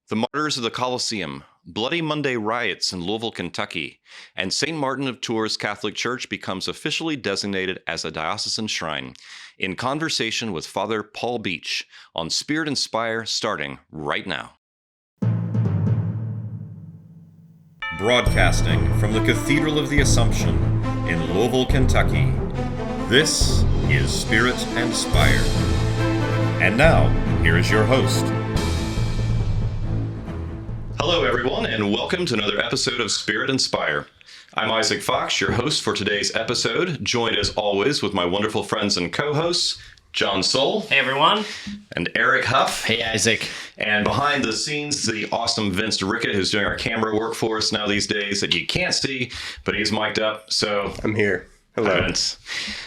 The Martyrs of the Colosseum, Bloody Monday riots in Louisville, Kentucky, and St. Martin of Tours Catholic Church becomes officially designated as a diocesan shrine. In conversation with Father Paul Beach on Spirit Inspire, starting right now. Broadcasting from the Cathedral of the Assumption in Louisville, Kentucky, this is Spirit Inspire. And now, here is your host. Hello, everyone, and welcome to another episode of Spirit Inspire. I'm Isaac Fox, your host for today's episode, joined as always with my wonderful friends and co-hosts, John Soul. Hey, everyone. And Eric Huff. Hey, Isaac. And behind the scenes, the awesome Vince Rickett, who's doing our camera work for us now these days that you can't see, but he's mic'd up, so... I'm here. Hello. Hi, Vince.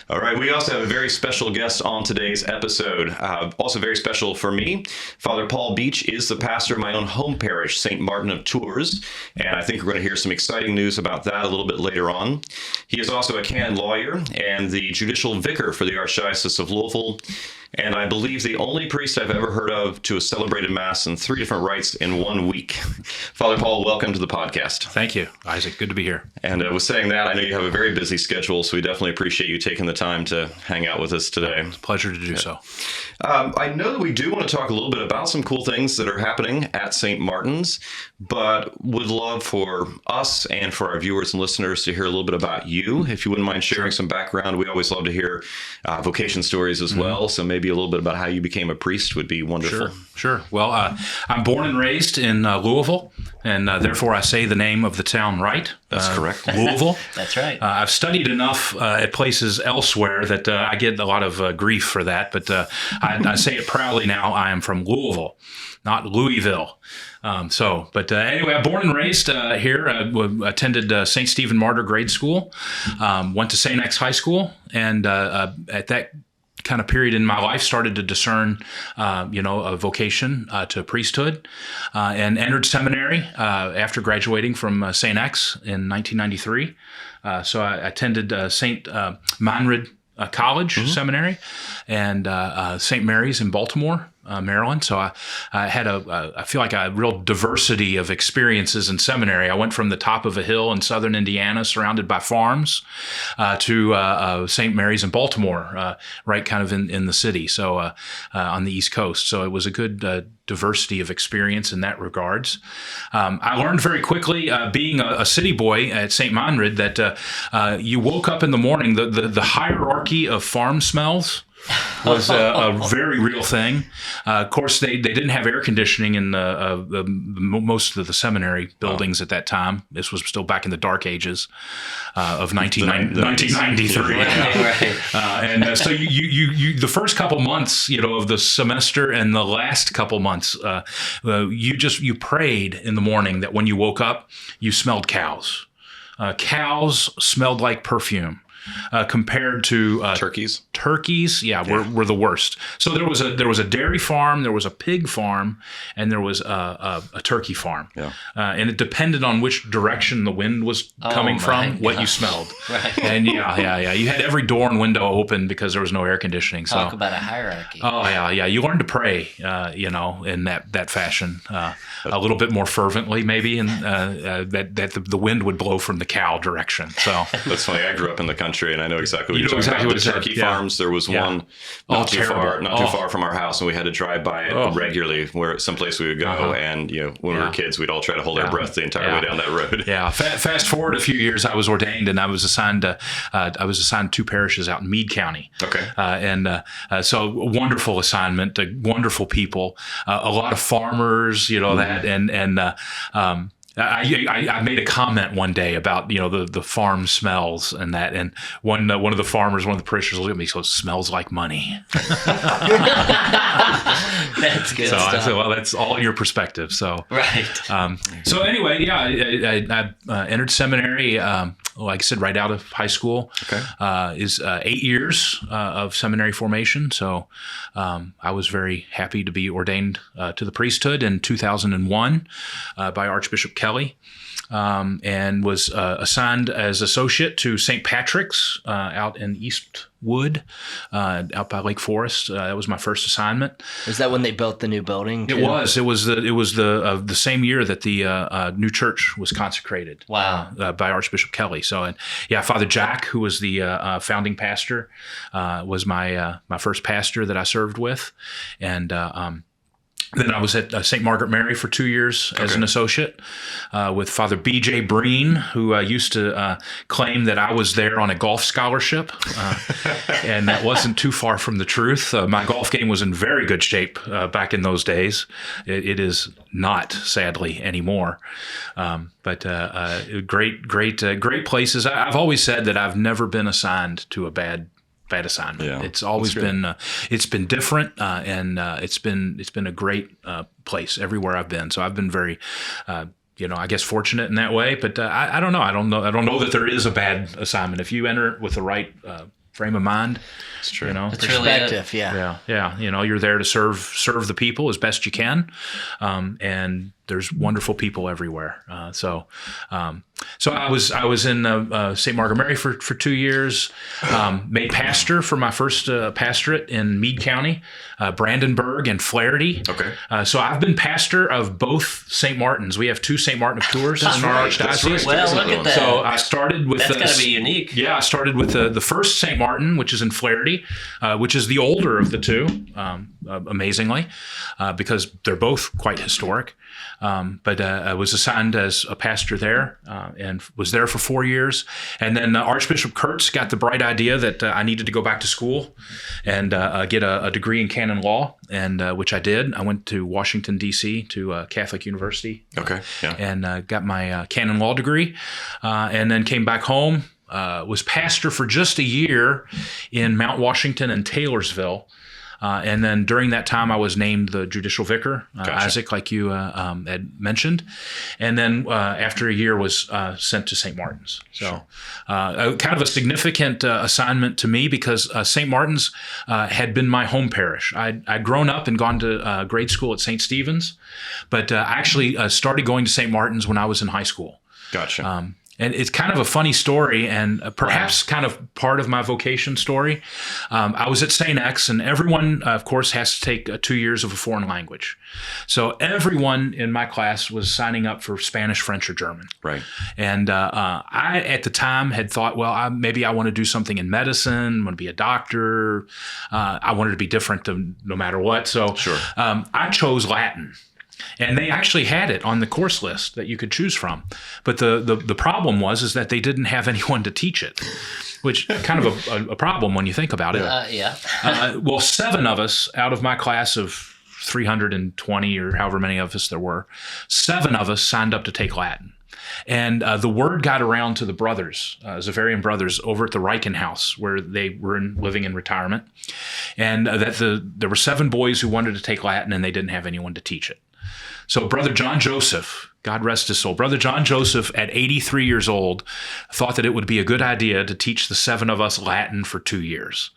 All right, we also have a very special guest on today's episode. Also very special for me. Father Paul Beach is the pastor of my own home parish, St. Martin of Tours, and I think we're going to hear some exciting news about that a little bit later on. He is also a canon lawyer and the judicial vicar for the Archdiocese of Louisville, and I believe the only priest I've ever heard of to have celebrated Mass in 3 different rites in 1 week. Father Paul, welcome to the podcast. Thank you, Isaac. Good to be here. And with saying that, I know you have a very busy schedule, so we definitely appreciate you taking the time to hang out with us today. It's a pleasure to do so. I know that we do want to talk a little bit about some cool things that are happening at St. Martin's, but would love for us and for our viewers and listeners to hear a little bit about you. If you wouldn't mind sharing some background, we always love to hear vocation stories as well. So maybe a little bit about how you became a priest would be wonderful. Sure. Well, I'm born and raised in Louisville, and therefore I say the name of the town right. That's correct. Louisville. That's right. I've studied enough at places elsewhere that I get a lot of grief for that, but I say it proudly now. I am from Louisville, not Louisville. Anyway, I'm born and raised here. Attended St. Stephen Martyr Grade School, went to St. X High School, and at that kind of period in my life started to discern, a vocation to priesthood, and entered seminary after graduating from St. X in 1993. So I attended St. Meinrad College Seminary and St. Mary's in Baltimore, Maryland. So I had I feel like a real diversity of experiences in seminary. I went from the top of a hill in southern Indiana, surrounded by farms, to St. Mary's in Baltimore, right kind of in the city, so on the East Coast. So it was a good diversity of experience in that regards. I learned very quickly, being a city boy at St. Meinrad, that you woke up in the morning, the hierarchy of farm smells was a very real thing. Of course, they didn't have air conditioning in most of the seminary buildings at that time. This was still back in the dark ages of 1993. Right. So you the first couple months, of the semester and the last couple months, you prayed in the morning that when you woke up, you smelled cows. Cows smelled like perfume. Compared to turkeys. Turkeys, were the worst. So there was a dairy farm, there was a pig farm, and there was a turkey farm. Yeah. And it depended on which direction the wind was coming from, what you smelled. Right. And you had every door and window open because there was no air conditioning. Talk about a hierarchy. Oh yeah. You learned to pray, in that fashion, a little bit more fervently, maybe, and that the wind would blow from the cow direction. So that's funny. I grew up in the country, and I know exactly what you're talking about. The turkey farms. There was one not too far from our house, and we had to drive by it regularly. Where someplace we would go, and when we were kids, we'd all try to hold our breath the entire way down that road. Yeah. Fast forward a few years, I was ordained, and I was assigned to 2 parishes out in Meade County. Okay. So wonderful assignment, wonderful people, a lot of farmers, that, and I made a comment one day about the farm smells and that, and one of the farmers, one of the parishioners looked at me, so it smells like money. That's good. So stuff. I said, well, that's all in your perspective. So right. So anyway, I entered seminary. Like I said, right out of high school. Okay. Is 8 years of seminary formation. So I was very happy to be ordained to the priesthood in 2001 by Archbishop Kelly. And was assigned as associate to St. Patrick's out in East Wood out by Lake Forest. That was my first assignment. Is that when they built the new building, too? It was. It was the same year that the new church was consecrated. Wow. By Archbishop Kelly. So, and yeah, Father Jack, who was the founding pastor, was my first pastor that I served with, and then I was at St. Margaret Mary for 2 years as an associate with Father B.J. Breen, who used to claim that I was there on a golf scholarship, and that wasn't too far from the truth. My golf game was in very good shape back in those days. It is not, sadly, anymore. But great places. I've always said that I've never been assigned to a bad assignment. Yeah, it's always been it's been different, and it's been a great place everywhere I've been. So I've been very I guess fortunate in that way. But I don't know. I don't know that there is a bad assignment if you enter it with the right frame of mind. It's true. It's perspective. Yeah. You're there to serve the people as best you can, and there's wonderful people everywhere. So I was in St. Margaret Mary for 2 years. Made pastor for my first pastorate in Meade County, Brandenburg, and Flaherty. Okay. So I've been pastor of both St. Martins. We have two St. Martin of Tours in our archdiocese. Well, look at that. So I started with That's got to be unique. Yeah, I started with the first St. Martin, which is in Flaherty, which is the older of the two, amazingly, because they're both quite historic. But I was assigned as a pastor there and was there for 4 years. And then Archbishop Kurtz got the bright idea that I needed to go back to school and get a degree in canon law, and which I did. I went to Washington, D.C. to Catholic University. Okay. Yeah. And got my canon law degree, and then came back home. Was pastor for just a year in Mount Washington and Taylorsville. And then during that time, I was named the judicial vicar, Gotcha. Isaac, like you had mentioned. And then after a year was sent to St. Martin's. So kind of a significant assignment to me because St. Martin's had been my home parish. I'd grown up and gone to grade school at St. Stephen's, but I actually started going to St. Martin's when I was in high school. Gotcha. And it's kind of a funny story and perhaps kind of part of my vocation story. I was at St. X, and everyone, of course, has to take 2 years of a foreign language. So everyone in my class was signing up for Spanish, French, or German. Right. And I, at the time, had thought, well, maybe I want to do something in medicine, I want to be a doctor. I wanted to be different no matter what. So Sure. I chose Latin. And they actually had it on the course list that you could choose from. But the problem was that they didn't have anyone to teach it, which kind of a problem when you think about it. Yeah. Well, 7 of us out of my class of 320 or however many of us there were, 7 of us signed up to take Latin. And the word got around to the brothers, Zavarian brothers, over at the Riken House, where they were living in retirement, and that there were 7 boys who wanted to take Latin, and they didn't have anyone to teach it. So Brother John Joseph, God rest his soul, Brother John Joseph, at 83 years old, thought that it would be a good idea to teach the 7 of us Latin for 2 years.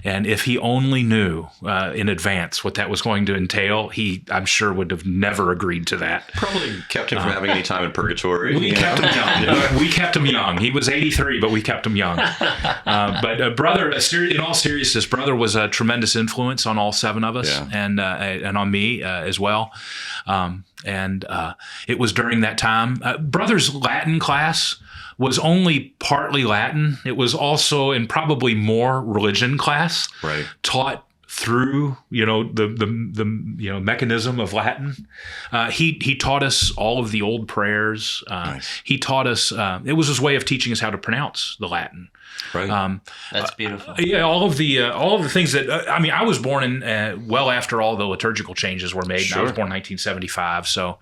And if he only knew in advance what that was going to entail, I'm sure, would have never agreed to that. Probably kept him from having any time in purgatory. We kept him young. We kept him young. He was 83, but we kept him young. But brother, in all seriousness, brother was a tremendous influence on all 7 of us, Yeah. and on me as well. And it was during that time. Brother's Latin class was only partly Latin. It was also, and probably more, religion class. Right. Taught through the mechanism of Latin. He taught us all of the old prayers. Nice. He taught us. It was his way of teaching us how to pronounce the Latin. Right. That's beautiful. Yeah, all of the things that I was born in well after all the liturgical changes were made. Sure. I was born in 1975, so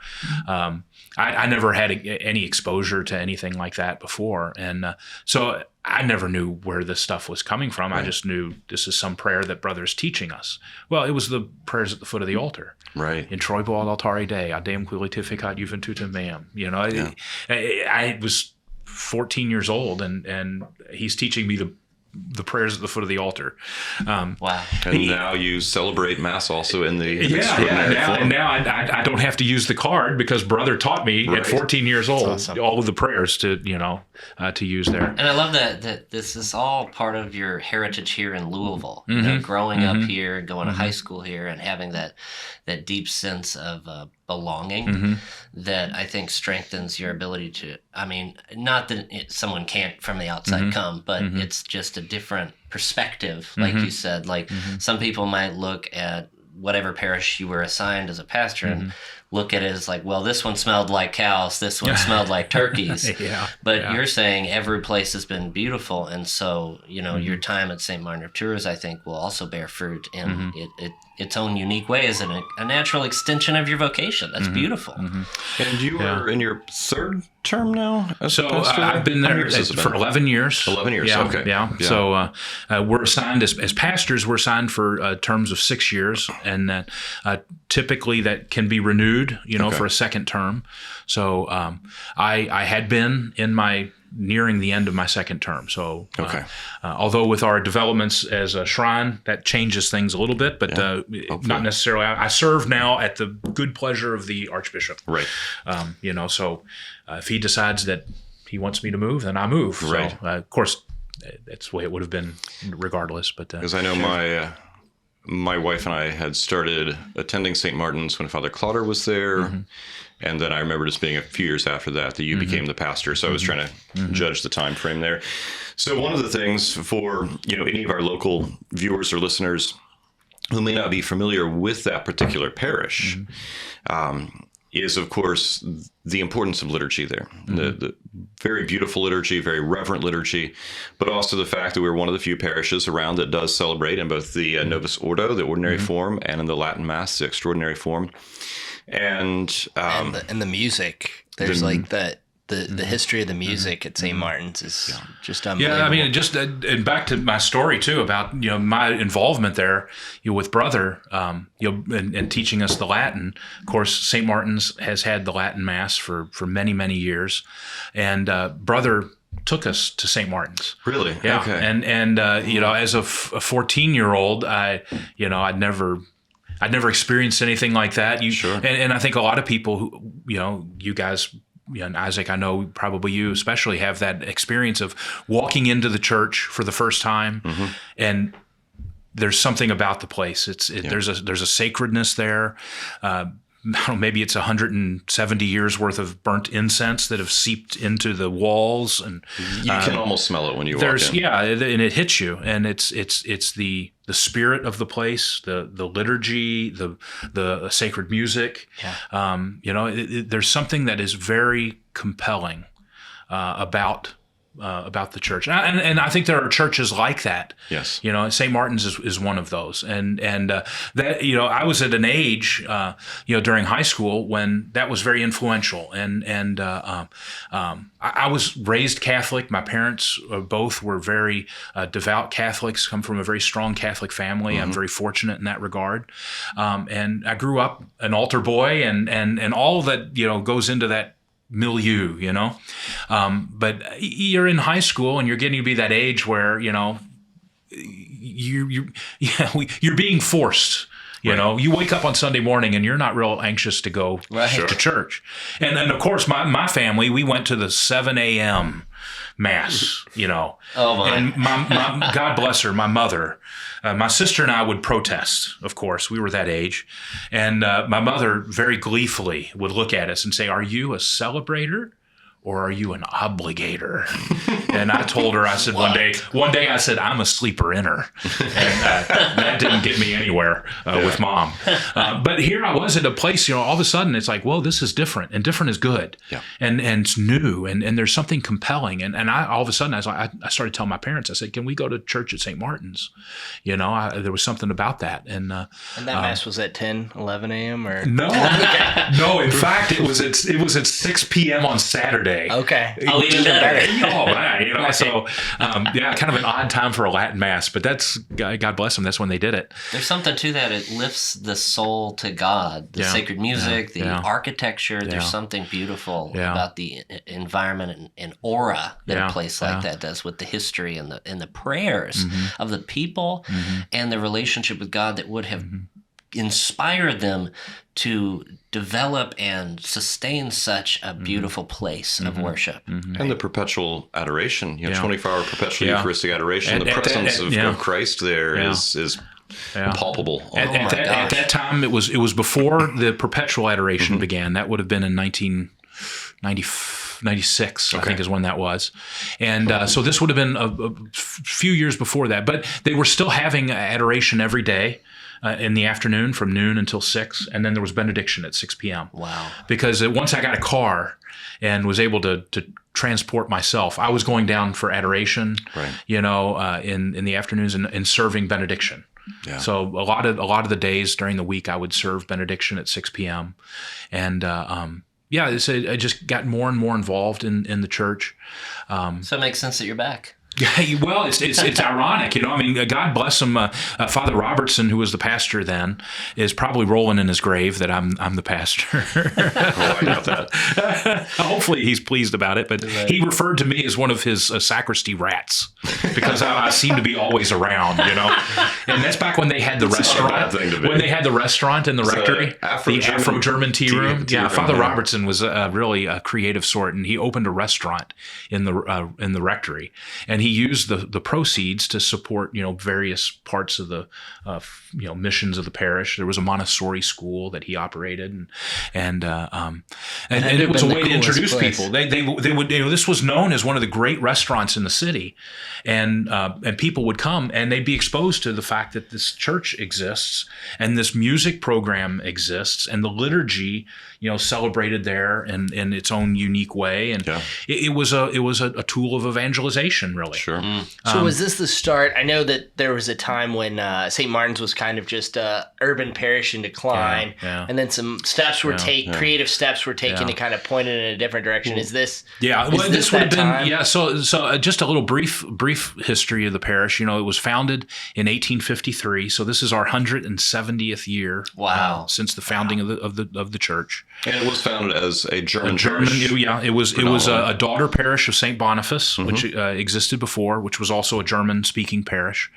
I never had any exposure to anything like that before, and so I never knew where this stuff was coming from. Right. I just knew this is some prayer that brother's teaching us. Well, it was the prayers at the foot of the altar. Right. In Troibo ad altare Dei, ad Deum qui laetificat juventutem meam. I was 14 years old, and he's teaching me the the prayers at the foot of the altar. Wow. And now you celebrate Mass also in the Yeah. extraordinary form. Now I don't have to use the card because brother taught me Right. at 14 years old awesome. all of the prayers to use there. And I love that this is all part of your heritage here in Louisville. You know, growing up here, going to high school here, and having that deep sense of belonging that I think strengthens your ability to. I mean, not that someone can't from the outside come, but it's just a different perspective, like you said. Like some people might look at whatever parish you were assigned as a pastor and look at it as like, well, this one smelled like cows, this one smelled like turkeys. But you're saying every place has been beautiful, and so your time at St. Martin of Tours, I think, will also bear fruit in its own unique way as a natural extension of your vocation. That's beautiful. And you are in your third term now as So a pastor? I've been How many there years has it for been? 11 years. 11 years, Yeah, okay. Yeah. Yeah. So we're assigned as pastors. We're assigned for terms of 6 years, and typically that can be renewed, Okay. for a second term. So I had been in nearing the end of my second term. So Okay. although with our developments as a shrine, that changes things a little bit, but not necessarily. I serve now at the good pleasure of the Archbishop. Right. So if he decides that he wants me to move, then I move. Right. So, of course, that's the way it would have been regardless. But Because I know my wife and I had started attending St. Martin's when Father Clotter was there. And then I remember just being a few years after that you became the pastor. So I was trying to judge the time frame there. So one of the things for any of our local viewers or listeners who may not be familiar with that particular parish is, of course, the importance of liturgy there. The very beautiful liturgy, very reverent liturgy, but also the fact that we're one of the few parishes around that does celebrate in both the Novus Ordo, the ordinary form, and in the Latin Mass, the extraordinary form. And the music. There's like that. The history of the music at St. Martin's is just unbelievable. yeah, I mean, just and back to my story too about my involvement there, with brother, and teaching us the Latin. Of course, St. Martin's has had the Latin Mass for many years, and brother took us to St. Martin's. really, Yeah, okay. and as a 14-year-old, I'd never experienced anything like that. Sure. And I think a lot of people who, you guys, and Isaac, I know probably you especially have that experience of walking into the church for the first time, and there's something about the place. There's a sacredness there. Maybe it's 170 years worth of burnt incense that have seeped into the walls, and You can almost smell it when you walk in. yeah, and it hits you, and it's the spirit of the place, the liturgy, the sacred music. Yeah. There's something that is very compelling about the church, and I think there are churches like that. Yes. St. Martin's is one of those, and that I was at an age during high school when that was very influential, and I was raised Catholic. My parents both were very devout Catholics, come from a very strong Catholic family. I'm very fortunate in that regard, and I grew up an altar boy, and all that goes into that milieu, but you're in high school and you're getting to be that age where you're being forced. You wake up on Sunday morning and you're not real anxious to go to church. And then, of course, my family, we went to the 7 a.m. Mass, Oh, my. And my God bless her, my mother, my sister and I would protest, of course. We were that age. And my mother very gleefully would look at us and say, "Are you a celebrator or are you an obligator?" And I told her, I said, one day I said, "I'm a sleeper-inner." And that didn't get me anywhere with Mom. But here I was at a place, all of a sudden it's like, whoa, this is different, and different is good. Yeah. And it's new, and there's something compelling. And I all of a sudden, I started telling my parents, I said, "Can we go to church at St. Martin's?" There was something about that. And And that Mass was at 10, 11 a.m. or? no, in fact, it was at 6 p.m. on Saturday. Day. Okay. Oh, even better. Oh man, so kind of an odd time for a Latin mass, but that's God bless them. That's when they did it. There's something to that. It lifts the soul to God. The sacred music, the architecture. There's something beautiful about the environment and aura that a place like that does with the history and the prayers of the people and the relationship with God that would have inspired them to develop and sustain such a beautiful place of worship. And the perpetual adoration, 24-hour perpetual Eucharistic adoration. The presence of Christ there is palpable. At that time, it was before the perpetual adoration began. That would have been in 1996, I think is when that was. And so this would have been a few years before that. But they were still having adoration every day. In the afternoon from noon until 6, and then there was benediction at 6 p.m. Wow. Because once I got a car and was able to transport myself, I was going down for adoration, in the afternoons and serving benediction. Yeah. So a lot of the days during the week I would serve benediction at 6 p.m. And I just got more and more involved in the church. So it makes sense that you're back. Well, it's ironic, I mean, God bless him. Father Robertson, who was the pastor then, is probably rolling in his grave that I'm the pastor. I doubt that. Hopefully, he's pleased about it. But he referred to me as one of his sacristy rats because I seem to be always around, And that's back when they had the restaurant. When they had the restaurant in the rectory, the Afro-German tea room. Father Robertson was really a creative sort, and he opened a restaurant in the rectory, and he used the proceeds to support, various parts of the, missions of the parish. There was a Montessori school that he operated, and it was a way to introduce people. They would, this was known as one of the great restaurants in the city, and people would come and they'd be exposed to the fact that this church exists and this music program exists and the liturgy, celebrated there in its own unique way, and it was a tool of evangelization, really. Sure. So was this the start? I know that there was a time when St. Martin's was kind of just a urban parish in decline, and then some steps were creative steps were taken to kind of point it in a different direction. Is this? Yeah, well, this would have been So just a little brief history of the parish. It was founded in 1853, so this is our 170th year. Wow. Since the founding of the church. And it was founded as a German parish. Yeah, it was a daughter parish of St. Boniface, which existed before, which was also a German-speaking parish.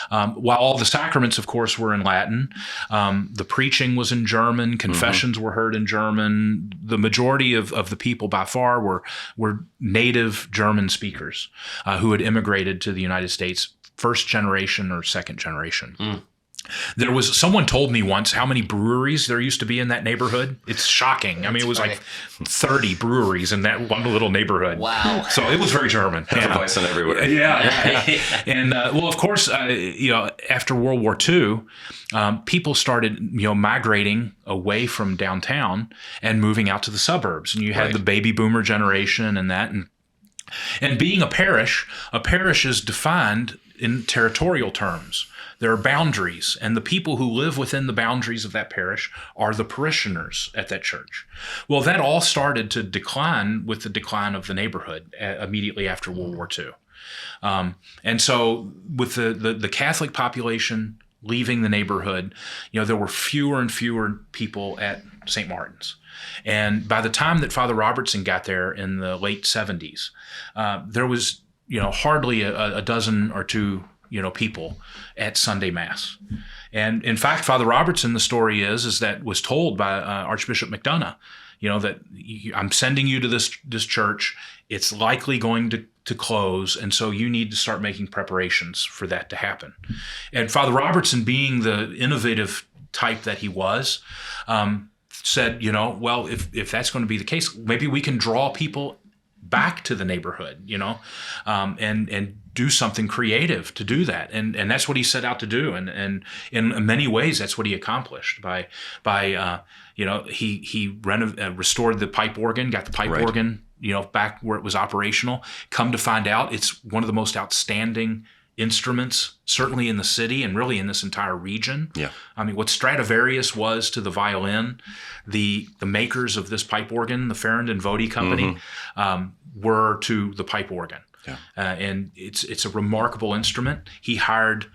While all the sacraments, of course, were in Latin, the preaching was in German, confessions were heard in German. The majority of the people by far were native German speakers who had immigrated to the United States, first generation or second generation. Someone told me once how many breweries there used to be in that neighborhood. It's shocking. I mean, it was like 30 breweries in that one little neighborhood. Wow. So it was very German. Hefeweizen everywhere. Yeah. And of course, after World War II, people started, migrating away from downtown and moving out to the suburbs. And you had the baby boomer generation and that. And being a parish is defined in territorial terms. There are boundaries, and the people who live within the boundaries of that parish are the parishioners at that church. Well, that all started to decline with the decline of the neighborhood immediately after World War II. And so with the Catholic population leaving the neighborhood, there were fewer and fewer people at St. Martin's. And by the time that Father Robertson got there in the late 70s, there was, hardly a dozen or two people at Sunday Mass. And in fact, Father Robertson, the story is that was told by Archbishop McDonough, that I'm sending you to this church. It's likely going to close, and so you need to start making preparations for that to happen. And Father Robertson, being the innovative type that he was, said, well, if that's going to be the case, maybe we can draw people back to the neighborhood, and do something creative to do that. And that's what he set out to do. And in many ways, that's what he accomplished by he restored the pipe organ, got the pipe organ, back where it was operational. Come to find out, it's one of the most outstanding instruments, certainly in the city and really in this entire region. Yeah. I mean, what Stradivarius was to the violin, the makers of this pipe organ, the Ferrand and Vodi Company, were to the pipe organ. Yeah. And it's a remarkable instrument. He hired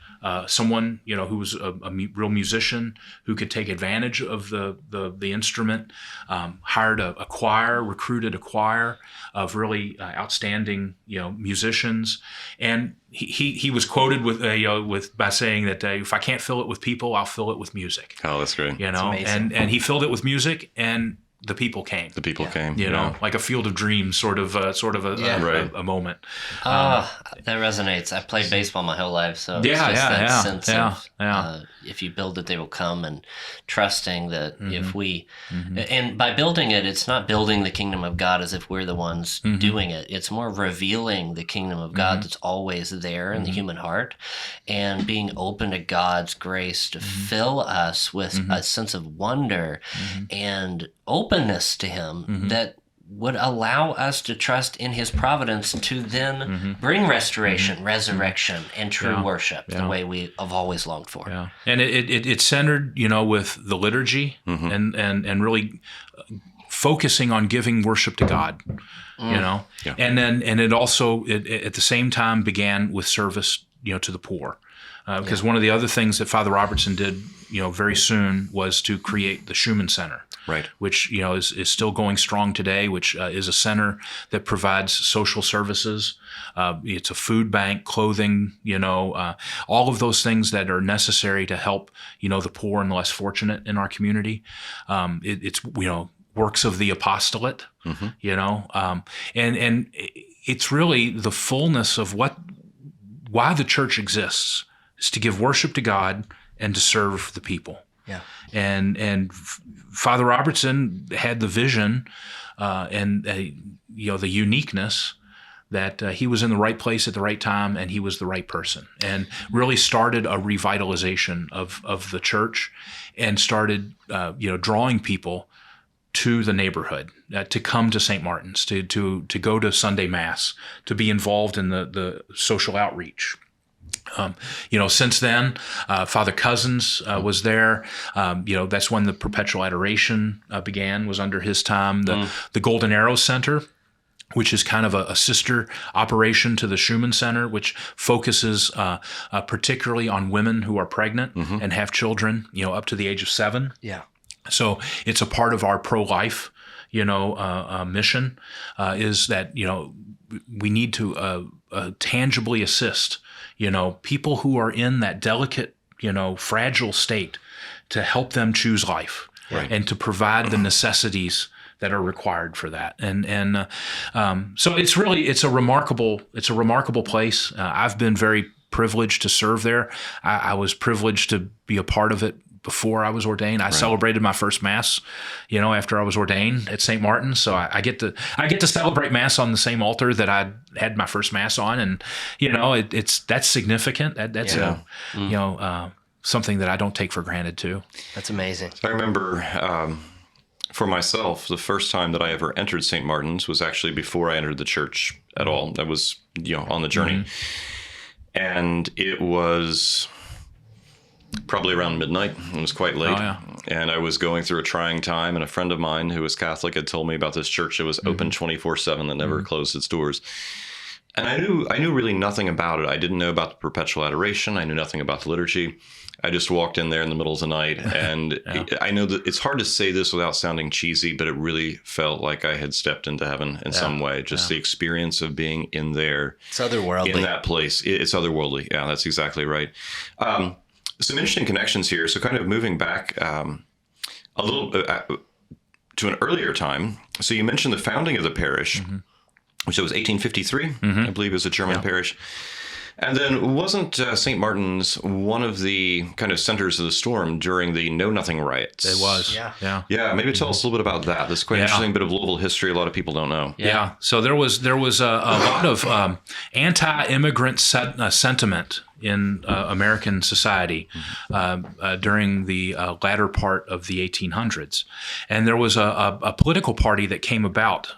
someone, who was a real musician who could take advantage of the instrument. Hired a choir, recruited a choir of really outstanding, musicians, and he was quoted by saying that if I can't fill it with people, I'll fill it with music. Oh, that's great. And he filled it with music, and the people came. The people came. Like a Field of Dreams, sort of a moment. That resonates. I've played baseball my whole life, so it's sense of if you build it, they will come, and trusting that if we, and by building it, it's not building the kingdom of God as if we're the ones doing it. It's more revealing the kingdom of God that's always there in the human heart, and being open to God's grace to fill us with a sense of wonder and openness to Him that would allow us to trust in His providence to then bring restoration, resurrection, and true worship the way we have always longed for. Yeah, and it's centered, with the liturgy and really focusing on giving worship to God, and it also at the same time began with service, to the poor. Because one of the other things that Father Robertson did, very soon was to create the Schumann Center, right? Which is still going strong today. Which is a center that provides social services. It's a food bank, clothing, all of those things that are necessary to help, the poor and the less fortunate in our community. It's works of the apostolate, and it's really the fullness of why the church exists. Is to give worship to God and to serve the people. Yeah. And Father Robertson had the vision and the uniqueness that he was in the right place at the right time, and he was the right person, and really started a revitalization of the church, and started drawing people to the neighborhood, to come to St. Martin's, to go to Sunday Mass, to be involved in the social outreach. Since then, Father Cousins was there. That's when the Perpetual Adoration began, was under his time. The Golden Arrow Center, which is kind of a sister operation to the Schumann Center, which focuses particularly on women who are pregnant and have children, up to the age of 7. Yeah. So it's a part of our pro-life, mission, is that, we need to tangibly assist people who are in that delicate, fragile state, to help them choose life, right, and to provide the necessities that are required for that. And so it's a remarkable place. I've been very privileged to serve there. I was privileged to be a part of it before I was ordained. I celebrated my first Mass, after I was ordained at St. Martin's. So I get to celebrate Mass on the same altar that I had my first Mass on, and that's significant. That's something that I don't take for granted too. That's amazing. I remember for myself, the first time that I ever entered St. Martin's was actually before I entered the church at all. That was on the journey, and it was probably around midnight. It was quite late. And I was going through a trying time, and a friend of mine who was Catholic had told me about this church that was open 24/7 that never closed its doors. And I knew really nothing about it. I didn't know about the Perpetual Adoration. I knew nothing about the liturgy. I just walked in there in the middle of the night, and I know that it's hard to say this without sounding cheesy, but it really felt like I had stepped into heaven in some way. Just the experience of being in there. It's otherworldly. In that place. It's otherworldly. Yeah, that's exactly right. Some interesting connections here. So kind of moving back a little to an earlier time. So you mentioned the founding of the parish, which was 1853, I believe it was a German parish. And then wasn't St. Martin's one of the kind of centers of the storm during the Know Nothing riots? It was. Yeah. Maybe tell us a little bit about that. This is quite an interesting bit of Louisville history a lot of people don't know. Yeah. So there was a lot of anti-immigrant sentiment in American society during the latter part of the 1800s. And there was a political party that came about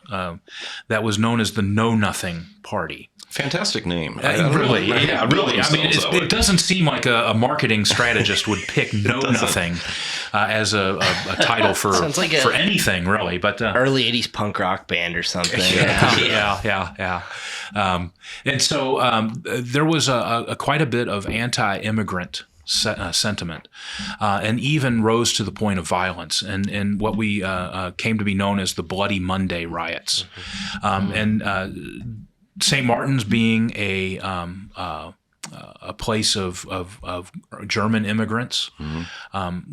that was known as the Know Nothing Party. Fantastic name. Really. I mean, it doesn't seem like a marketing strategist would pick Know Nothing as a title for anything, really. But early 80s punk rock band or something. Yeah. And so there was quite a bit of anti-immigrant sentiment, and even rose to the point of violence, and what we came to be known as the Bloody Monday riots. And St. Martin's being a place of German immigrants,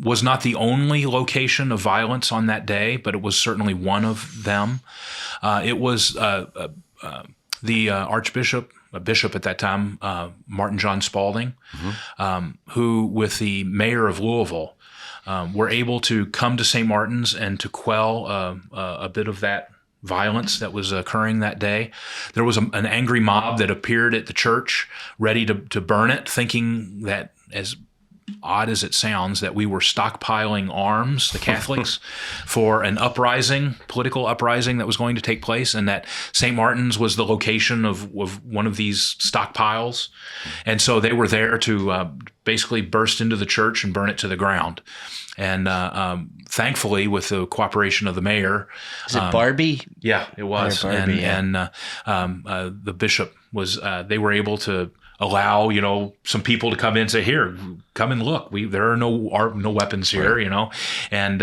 was not the only location of violence on that day, but it was certainly one of them. It was the Archbishop, a bishop at that time, Martin John Spalding, who, with the mayor of Louisville, were able to come to St. Martin's and to quell a bit of that violence that was occurring that day. There was an angry mob that appeared at the church, ready to burn it, thinking that, as odd as it sounds, that we were stockpiling arms, the Catholics, for an political uprising that was going to take place, and that St. Martin's was the location of one of these stockpiles. And so they were there to basically burst into the church and burn it to the ground. And thankfully, with the cooperation of the mayor, is it Barbie? Yeah, it was. Barbie, and the bishop was. They were able to allow some people to come in and say, "Here, come and look. There are no weapons here," and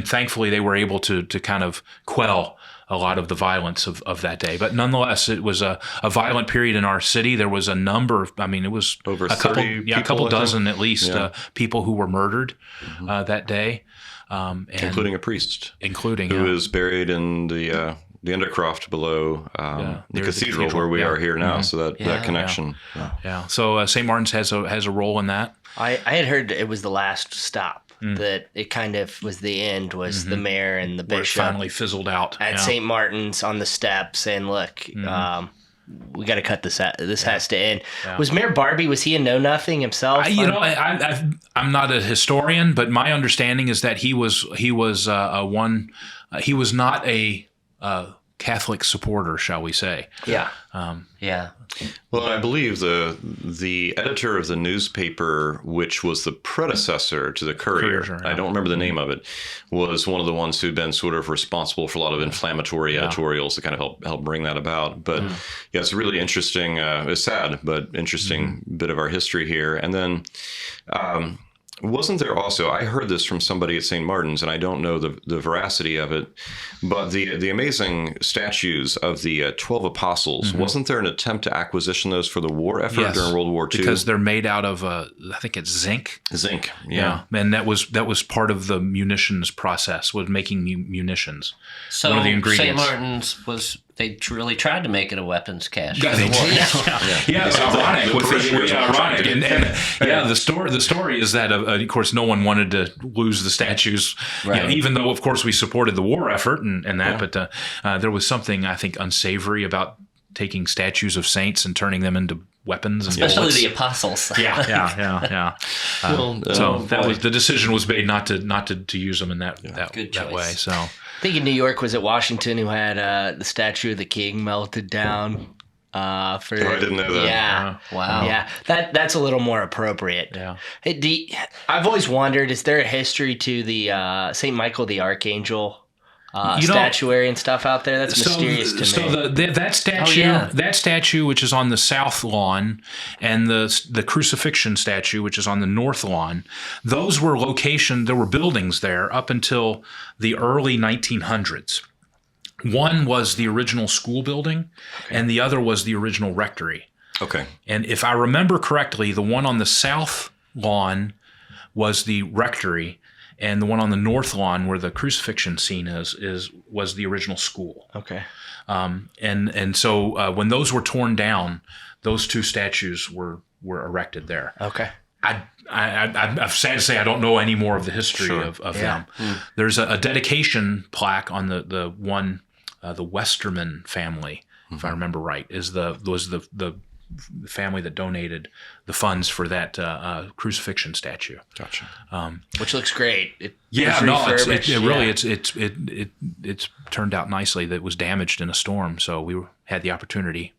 thankfully they were able to kind of quell a lot of the violence of that day. But nonetheless, it was a violent period in our city. There was a number of, it was over a couple dozen at least people who were murdered that day. Including a priest. Who is buried in the Undercroft below the cathedral where we are here now. So that connection. Yeah. So St. Martin's has a role in that. I had heard it was the last stop. That it kind of was the end, was the mayor and the bishop. Where it finally fizzled out. At St. Martin's on the steps saying, look, we got to cut this out. This has to end. Yeah. Was Mayor Barbie, was he a know-nothing himself? I'm not a historian, but my understanding is that he was not a Catholic supporter, shall we say. Yeah. Well, I believe the editor of the newspaper, which was the predecessor to the Courier, I don't remember the name of it, was one of the ones who'd been sort of responsible for a lot of inflammatory editorials to kind of help bring that about. But it's a really interesting, it's sad, but interesting bit of our history here. And then wasn't there also, I heard this from somebody at St. Martin's, and I don't know the veracity of it, but the amazing statues of the 12 apostles, wasn't there an attempt to acquisition those for the war effort during World War II? Because they're made out of, I think it's zinc. Zinc, yeah. And that was part of the munitions process, was making munitions. So one of the ingredients. St. Martin's they really tried to make it a weapons cache. It's ironic. And the story is that of course no one wanted to lose the statues, even though of course we supported the war effort and that. But there was something, I think, unsavory about taking statues of saints and turning them into weapons, and especially bullets. The apostles. Yeah. So that was the decision was made not to use them in that way. So I think in New York, was it Washington, who had the statue of the king melted down? I didn't know that. Yeah. Wow. Yeah. That's a little more appropriate. Yeah. Hey, I've always wondered, is there a history to the St. Michael the Archangel statuary and stuff out there? That's mysterious to me. So that statue, which is on the south lawn, and the crucifixion statue, which is on the north lawn, those were locations. There were buildings there up until the early 1900s. One was the original school building, and the other was the original rectory. Okay. And if I remember correctly, the one on the south lawn was the rectory, and the one on the north lawn, where the crucifixion scene was the original school. Okay. And so when those were torn down, those two statues were erected there. Okay. I'm sad to say I don't know any more of the history of them. There's a dedication plaque on the one, the Westerman family, if I remember right, was the the family that donated the funds for that crucifixion statue. Gotcha. Which looks great. It it's turned out nicely. That it was damaged in a storm, so we had the opportunity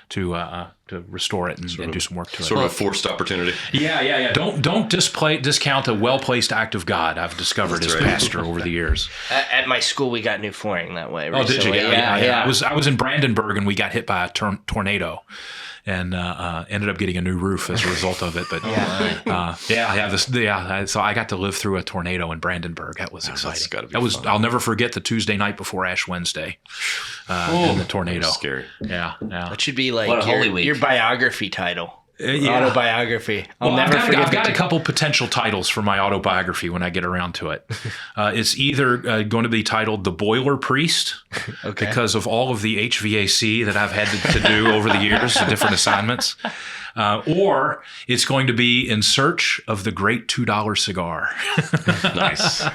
to restore it and do some work to it. Sort of a forced opportunity. Yeah. Don't discount a well-placed act of God. I've discovered as pastor over the years. At my school, we got new flooring that way recently. Oh, did you? Yeah. I was in Brandenburg, and we got hit by a tornado, and ended up getting a new roof as a result of it. But so I got to live through a tornado in Brandenburg. That was exciting. Gotta be fun. I'll never forget the Tuesday night before Ash Wednesday, and the tornado. That's scary. Yeah. That should be like What a Holy Week. your biography title. Yeah. Autobiography. I've got a couple potential titles for my autobiography when I get around to it. It's either going to be titled The Boiler Priest, because of all of the HVAC that I've had to do over the years, different assignments, or it's going to be In Search of the Great $2 Cigar.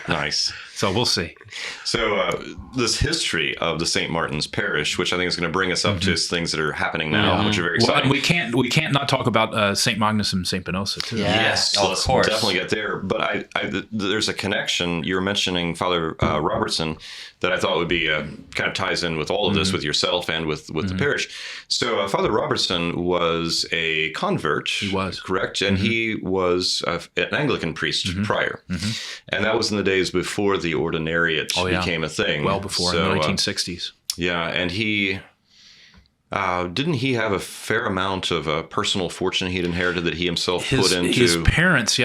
Nice. So we'll see. So this history of the St. Martin's Parish, which I think is going to bring us up to things that are happening now, which are very exciting. And we can't not talk about St. Magnus and St. Benosa too. Yeah. Yes, of let's course. definitely get there. But there's a connection. You were mentioning Father Robertson that I thought would be kind of ties in with all of this, with yourself and with the parish. So Father Robertson was a convert. He was. Correct? And he was an Anglican priest prior. And that was in the days before the ordinariate became a thing. Well before, in the 1960s. Yeah, and he... didn't he have a fair amount of personal fortune he'd inherited that he himself put into? His parents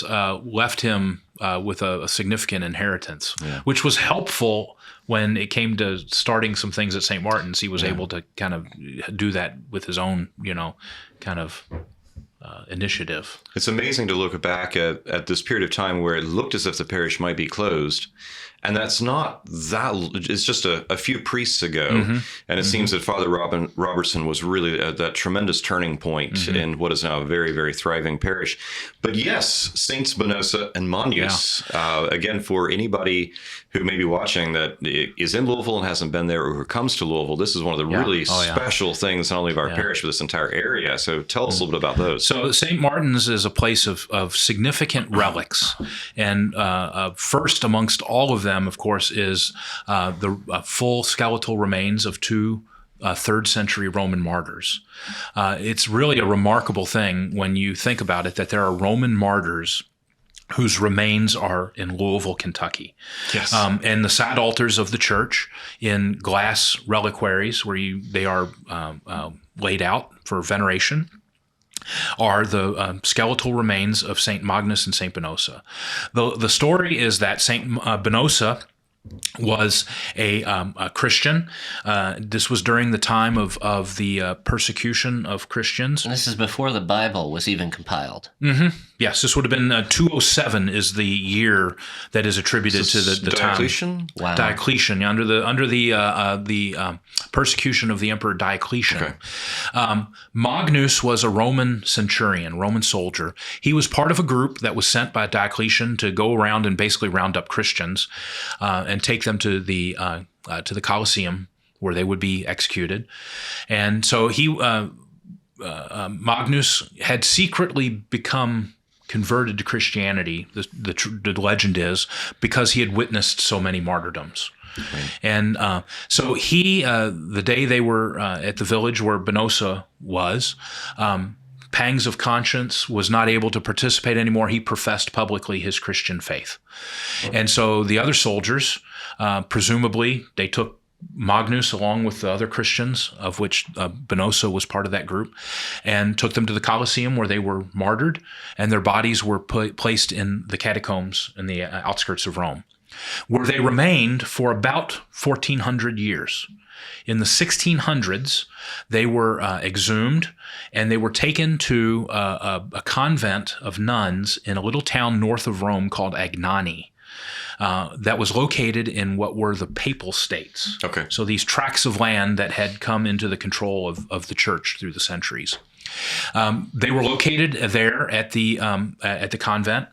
left him with a significant inheritance, which was helpful when it came to starting some things at St. Martin's. He was able to kind of do that with his own, kind of initiative. It's amazing to look back at this period of time where it looked as if the parish might be closed. And that's not that, it's just a few priests ago. And it seems that Father Robertson was really that tremendous turning point in what is now a very, very thriving parish. But yes, Saints Benosa and Magnus, again, for anybody who may be watching that is in Louisville and hasn't been there, or who comes to Louisville, this is one of the really special things, not only of our parish, but this entire area. So tell us a little bit about those. So St. Martin's is a place of significant relics. And first amongst all of them, of course, is the full skeletal remains of two 3rd century Roman martyrs. It's really a remarkable thing when you think about it, that there are Roman martyrs whose remains are in Louisville, Kentucky. Yes. And the side altars of the church in glass reliquaries where they are laid out for veneration are the skeletal remains of St. Magnus and St. Benosa. The story is that St. Benosa was a Christian. This was during the time of the persecution of Christians. And this is before the Bible was even compiled. Yes, this would have been 207 is the year that is attributed to the Diocletian? time. Wow. Diocletian, under the persecution of the Emperor Diocletian. Okay. Magnus was a Roman centurion, Roman soldier. He was part of a group that was sent by Diocletian to go around and basically round up Christians and take them to the Colosseum, where they would be executed. And so Magnus had secretly become converted to Christianity, the legend is, because he had witnessed so many martyrdoms. Right. And so the day they were at the village where Benosa was, pangs of conscience, was not able to participate anymore. He professed publicly his Christian faith. And so the other soldiers, presumably, they took Magnus along with the other Christians, of which Benosa was part of that group, and took them to the Colosseum where they were martyred, and their bodies were placed in the catacombs in the outskirts of Rome, where they remained for about 1,400 years. In the 1600s, they were exhumed, and they were taken to a convent of nuns in a little town north of Rome called Agnani. That was located in what were the Papal States. Okay. So these tracts of land that had come into the control of the church through the centuries. They were located there at the convent,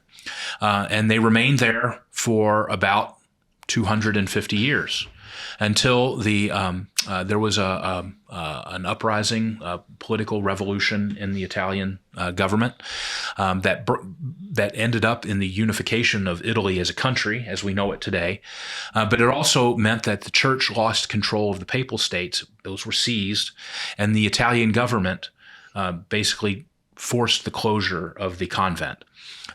and they remained there for about 250 years. until there was an uprising, political revolution in the Italian government that ended up in the unification of Italy as a country, as we know it today. But it also meant that the church lost control of the papal states; those were seized, and the Italian government basically forced the closure of the convent.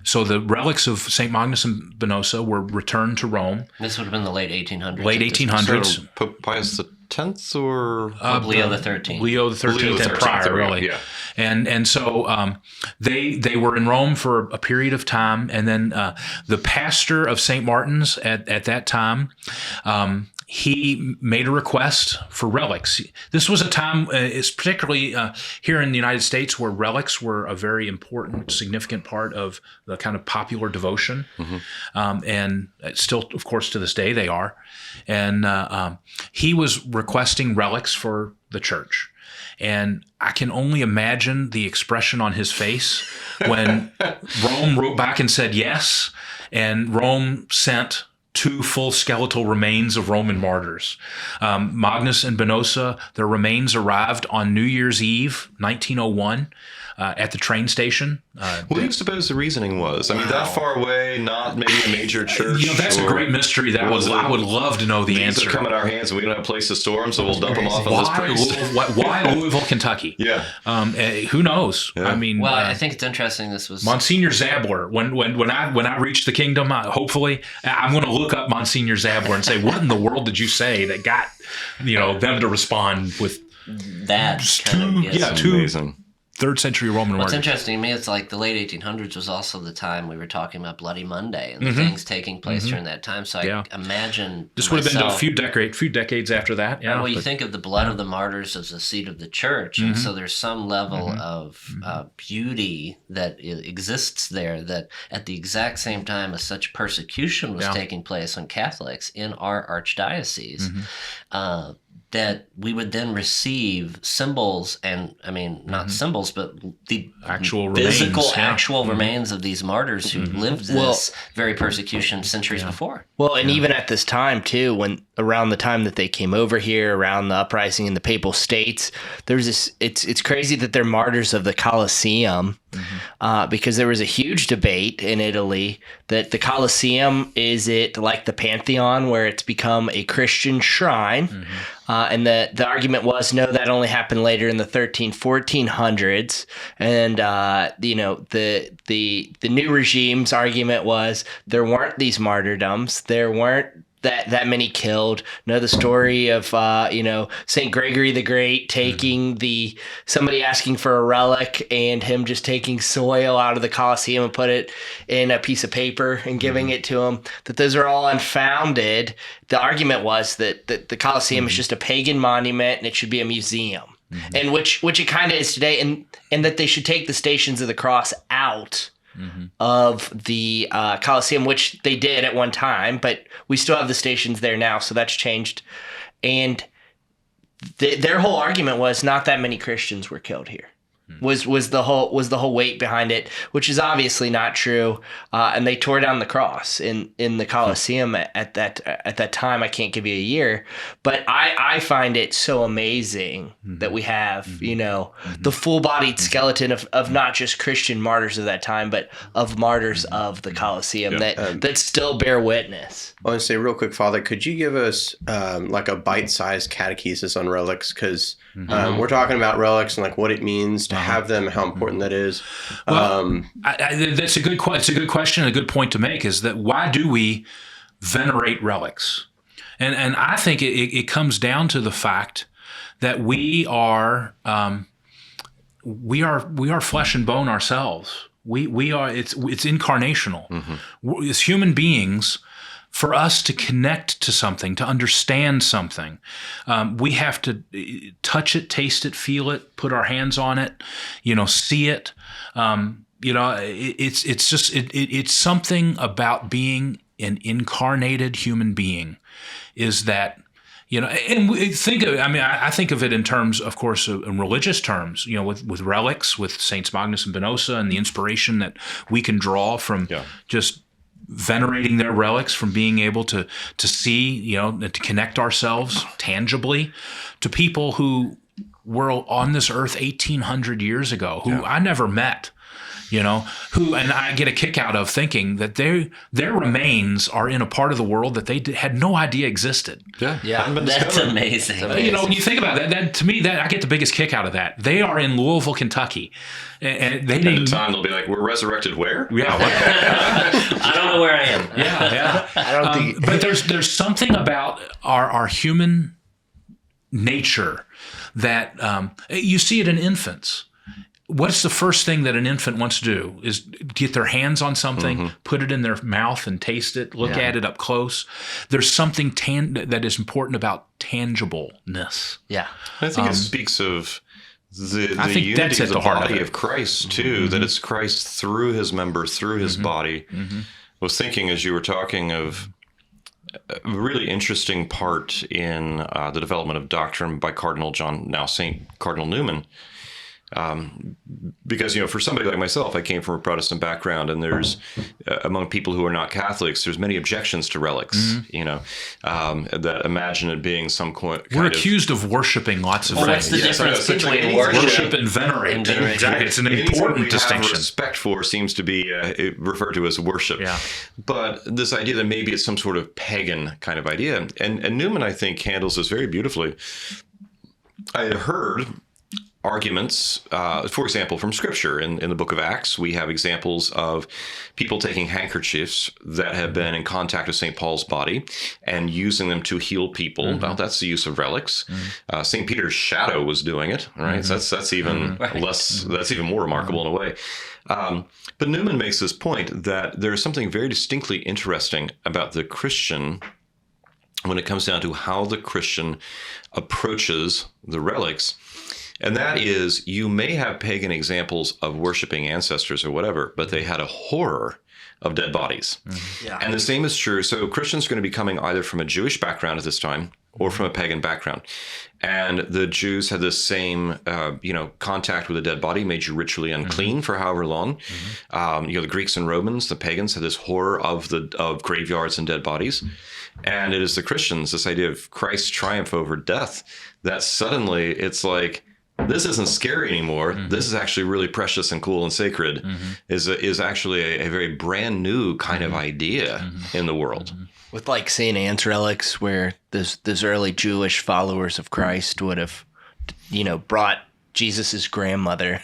So the relics of St. Magnus and Venosa were returned to Rome. This would have been the late 1800s. Late 1800s. So Pope Pius X or Leo the 13th. Leo the 13th and prior, really. Yeah. And so they were in Rome for a period of time, and then the pastor of St. Martin's at that time, he made a request for relics. This was a time, it's particularly here in the United States, where relics were a very important, significant part of the kind of popular devotion. And still, of course, to this day, they are. And he was requesting relics for the church. And I can only imagine the expression on his face when Rome wrote back and said yes, and Rome sent 2 full skeletal remains of Roman martyrs. Magnus and Venosa, their remains arrived on New Year's Eve, 1901, at the train station. What do you suppose the reasoning was? I mean, that far away, not maybe a major church. That's a great mystery. That I would love to know the answer. These are coming in our hands, and we don't have a place to store them, so we'll dump them off on this place. Why Louisville, Kentucky? Yeah. Who knows? Yeah. I mean, I think it's interesting. This was Monsignor Zabler. When I reach the kingdom, hopefully, I'm going to look up Monsignor Zabler and say, what in the world did you say that got them to respond with that kind of two amazing. 3rd century Roman What's martyrs. interesting to me, it's like the late 1800s was also the time we were talking about Bloody Monday and the things taking place during that time. So I imagine this would have been a few decades after that. Yeah. Well, you think of the blood of the martyrs as the seat of the church, and so there's some level of beauty that exists there. That at the exact same time as such persecution was taking place on Catholics in our archdiocese. That we would then receive symbols, and I mean not symbols, but the actual physical, remains, actual remains of these martyrs who lived this very persecution centuries before. Well, and even at this time too, when around the time that they came over here, around the uprising in the Papal States, there's this. It's crazy that they're martyrs of the Colosseum, because there was a huge debate in Italy that the Colosseum, is it like the Pantheon where it's become a Christian shrine? And the argument was, no, that only happened later in the 1400s. And, the new regime's argument was there weren't these martyrdoms. There weren't that many killed. Know the story of St. Gregory the Great taking somebody asking for a relic and him just taking soil out of the Colosseum and put it in a piece of paper and giving it to him. That those are all unfounded. The argument was that the Colosseum is just a pagan monument and it should be a museum, and which it kind of is today, and that they should take the Stations of the Cross out of the Colosseum, which they did at one time, but we still have the stations there now, so that's changed. And their whole argument was not that many Christians were killed here. Was the whole weight behind it, which is obviously not true. And they tore down the cross in the Colosseum at that time. I can't give you a year, but I find it so amazing that we have the full-bodied skeleton of not just Christian martyrs of that time, but of martyrs of the Colosseum that still bear witness. I want to say real quick, Father, could you give us like a bite-sized catechesis on relics? Because we're talking about relics and like what it means to have them, how important that is. Well, that's a good question. A good point to make is that why do we venerate relics? And I think it comes down to the fact that we are flesh and bone ourselves. We are. It's incarnational. As human beings, for us to connect to something, to understand something, we have to touch it, taste it, feel it, put our hands on it, see it. It's something about being an incarnated human being, is that, and I think of it in terms, of course, in religious terms, with relics, with Saints Magnus and Venosa, and the inspiration that we can draw from just venerating their relics, from being able to see, to connect ourselves tangibly to people who were on this earth 1,800 years ago, who I never met. And I get a kick out of thinking that their remains are in a part of the world that they had no idea existed. Yeah, that's amazing. When you think about that, to me, I get the biggest kick out of that. They are in Louisville, Kentucky, and they didn't. At the time, they'll be like, "We're resurrected where?" Yeah, I don't know where I am. Yeah. I don't think. But there's something about our human nature that you see it in infants. What's the first thing that an infant wants to do is get their hands on something, put it in their mouth and taste it, look at it up close. There's something that is important about tangibleness. Yeah. I think it speaks of the I think unity that's of at the the heart of body it. of Christ, too, that it's Christ through his members, through his body. I was thinking as you were talking of a really interesting part in the development of doctrine by St. Cardinal Newman. Because, for somebody like myself, I came from a Protestant background, and there's, among people who are not Catholics, there's many objections to relics, that imagine it being some kind We're of... accused of worshiping lots of What's things. the difference between Worship and venerate. And venerate. Exactly. It's an Anything important we have distinction. respect for seems to be referred to as worship. Yeah. But this idea that maybe it's some sort of pagan kind of idea. And Newman, I think, handles this very beautifully. I had heard arguments, for example, from Scripture. In the book of Acts, we have examples of people taking handkerchiefs that have been in contact with St. Paul's body and using them to heal people. Well, that's the use of relics. St. Peter's shadow was doing it, right? So that's even less. That's even more remarkable in a way. But Newman makes this point that there is something very distinctly interesting about the Christian when it comes down to how the Christian approaches the relics. And that is, you may have pagan examples of worshiping ancestors or whatever, but they had a horror of dead bodies. Yeah. And the same is true. So Christians are going to be coming either from a Jewish background at this time or from a pagan background. And the Jews had this same, contact with a dead body made you ritually unclean for however long. The Greeks and Romans, the pagans, had this horror of graveyards and dead bodies. And it is the Christians, this idea of Christ's triumph over death, that suddenly it's like, this isn't scary anymore. This is actually really precious and cool and sacred. Is actually a very brand new kind of idea in the world. With like St. Anne's relics, where those early Jewish followers of Christ would have, brought Jesus's grandmother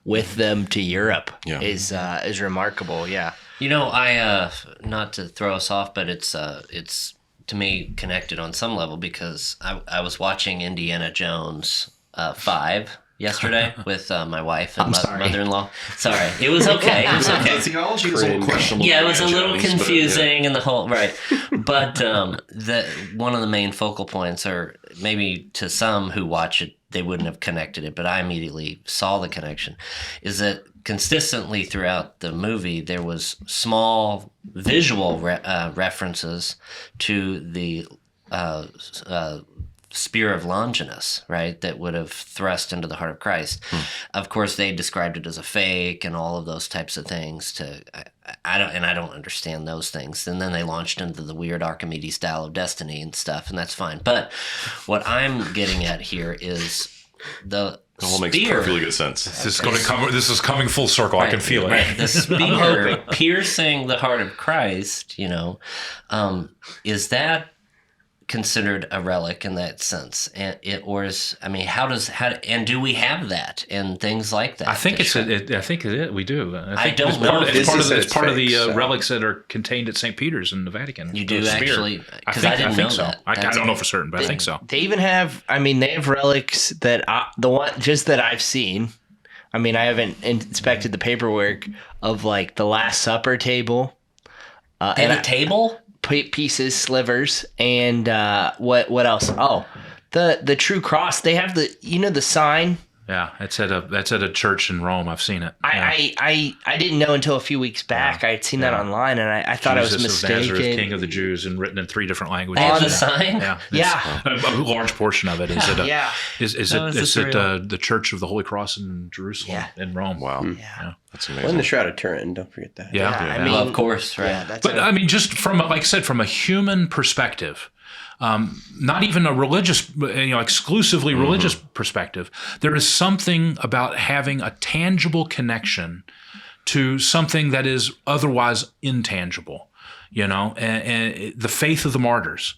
with them to Europe, is remarkable. Yeah. I not to throw us off, but it's to me connected on some level, because I was watching Indiana Jones 5 yesterday with my wife and mother-in-law. Sorry, it was okay. It was okay. The theology is a little questionable. Yeah, it was a little Jones, confusing and the whole right. But one of the main focal points, or maybe to some who watch it, they wouldn't have connected it, but I immediately saw the connection, is that consistently throughout the movie there was small visual references to the spear of Longinus, right, that would have thrust into the heart of Christ. Of course, they described it as a fake and all of those types of things. I don't understand those things. And then they launched into the weird Archimedes style of destiny and stuff, and that's fine. But what I'm getting at here is the whole makes spear. perfectly good sense. This is coming full circle. I can feel it. Right. The spear piercing the heart of Christ, is that considered a relic in that sense? And do we have that and things like that? I think we do. I don't know. It's part of the relics that are contained at St. Peter's in the Vatican. You do The spear. actually, because I didn't know so. that. I don't know for certain, but I think so. They even have, they have relics that that I've seen. I haven't inspected the paperwork of like the Last Supper table. And a table? Pieces, slivers, and what else? Oh, the true cross. They have the sign Yeah, that's at a church in Rome. I've seen it. Yeah. I didn't know until a few weeks back. I had seen that online, and I thought Jesus I was mistaken. of Nazareth, King of the Jews, and written in 3 different languages. On the sign? Yeah, Yeah. a large portion of it is at Yeah. the Church of the Holy Cross in Jerusalem in Rome. Wow. Yeah. That's Well, in amazing. the Shroud of Turin, don't forget that. Yeah. I Yeah. mean, Well, of course, right. Yeah, that's But I mean, just from, like I said, from a human perspective, not even a religious, exclusively religious perspective, there is something about having a tangible connection to something that is otherwise intangible, and the faith of the martyrs.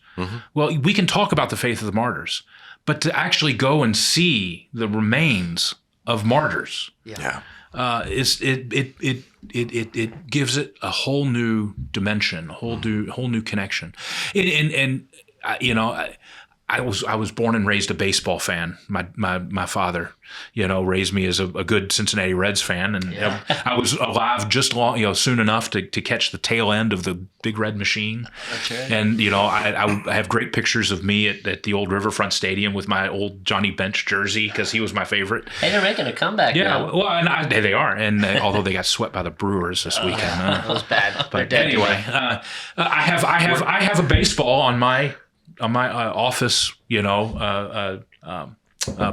Well, we can talk about the faith of the martyrs, but to actually go and see the remains of martyrs, Yeah. it gives it a whole new dimension, a whole new connection. And I was born and raised a baseball fan. My father, raised me as a good Cincinnati Reds fan, and I was alive just soon enough to catch the tail end of the Big Red Machine. That's right. And I have great pictures of me at the old Riverfront Stadium with my old Johnny Bench jersey because he was my favorite. Hey, they're making a comeback Yeah, now. well, and they are, and although they got swept by the Brewers this weekend. that was bad. But anyway, I have a baseball on my office,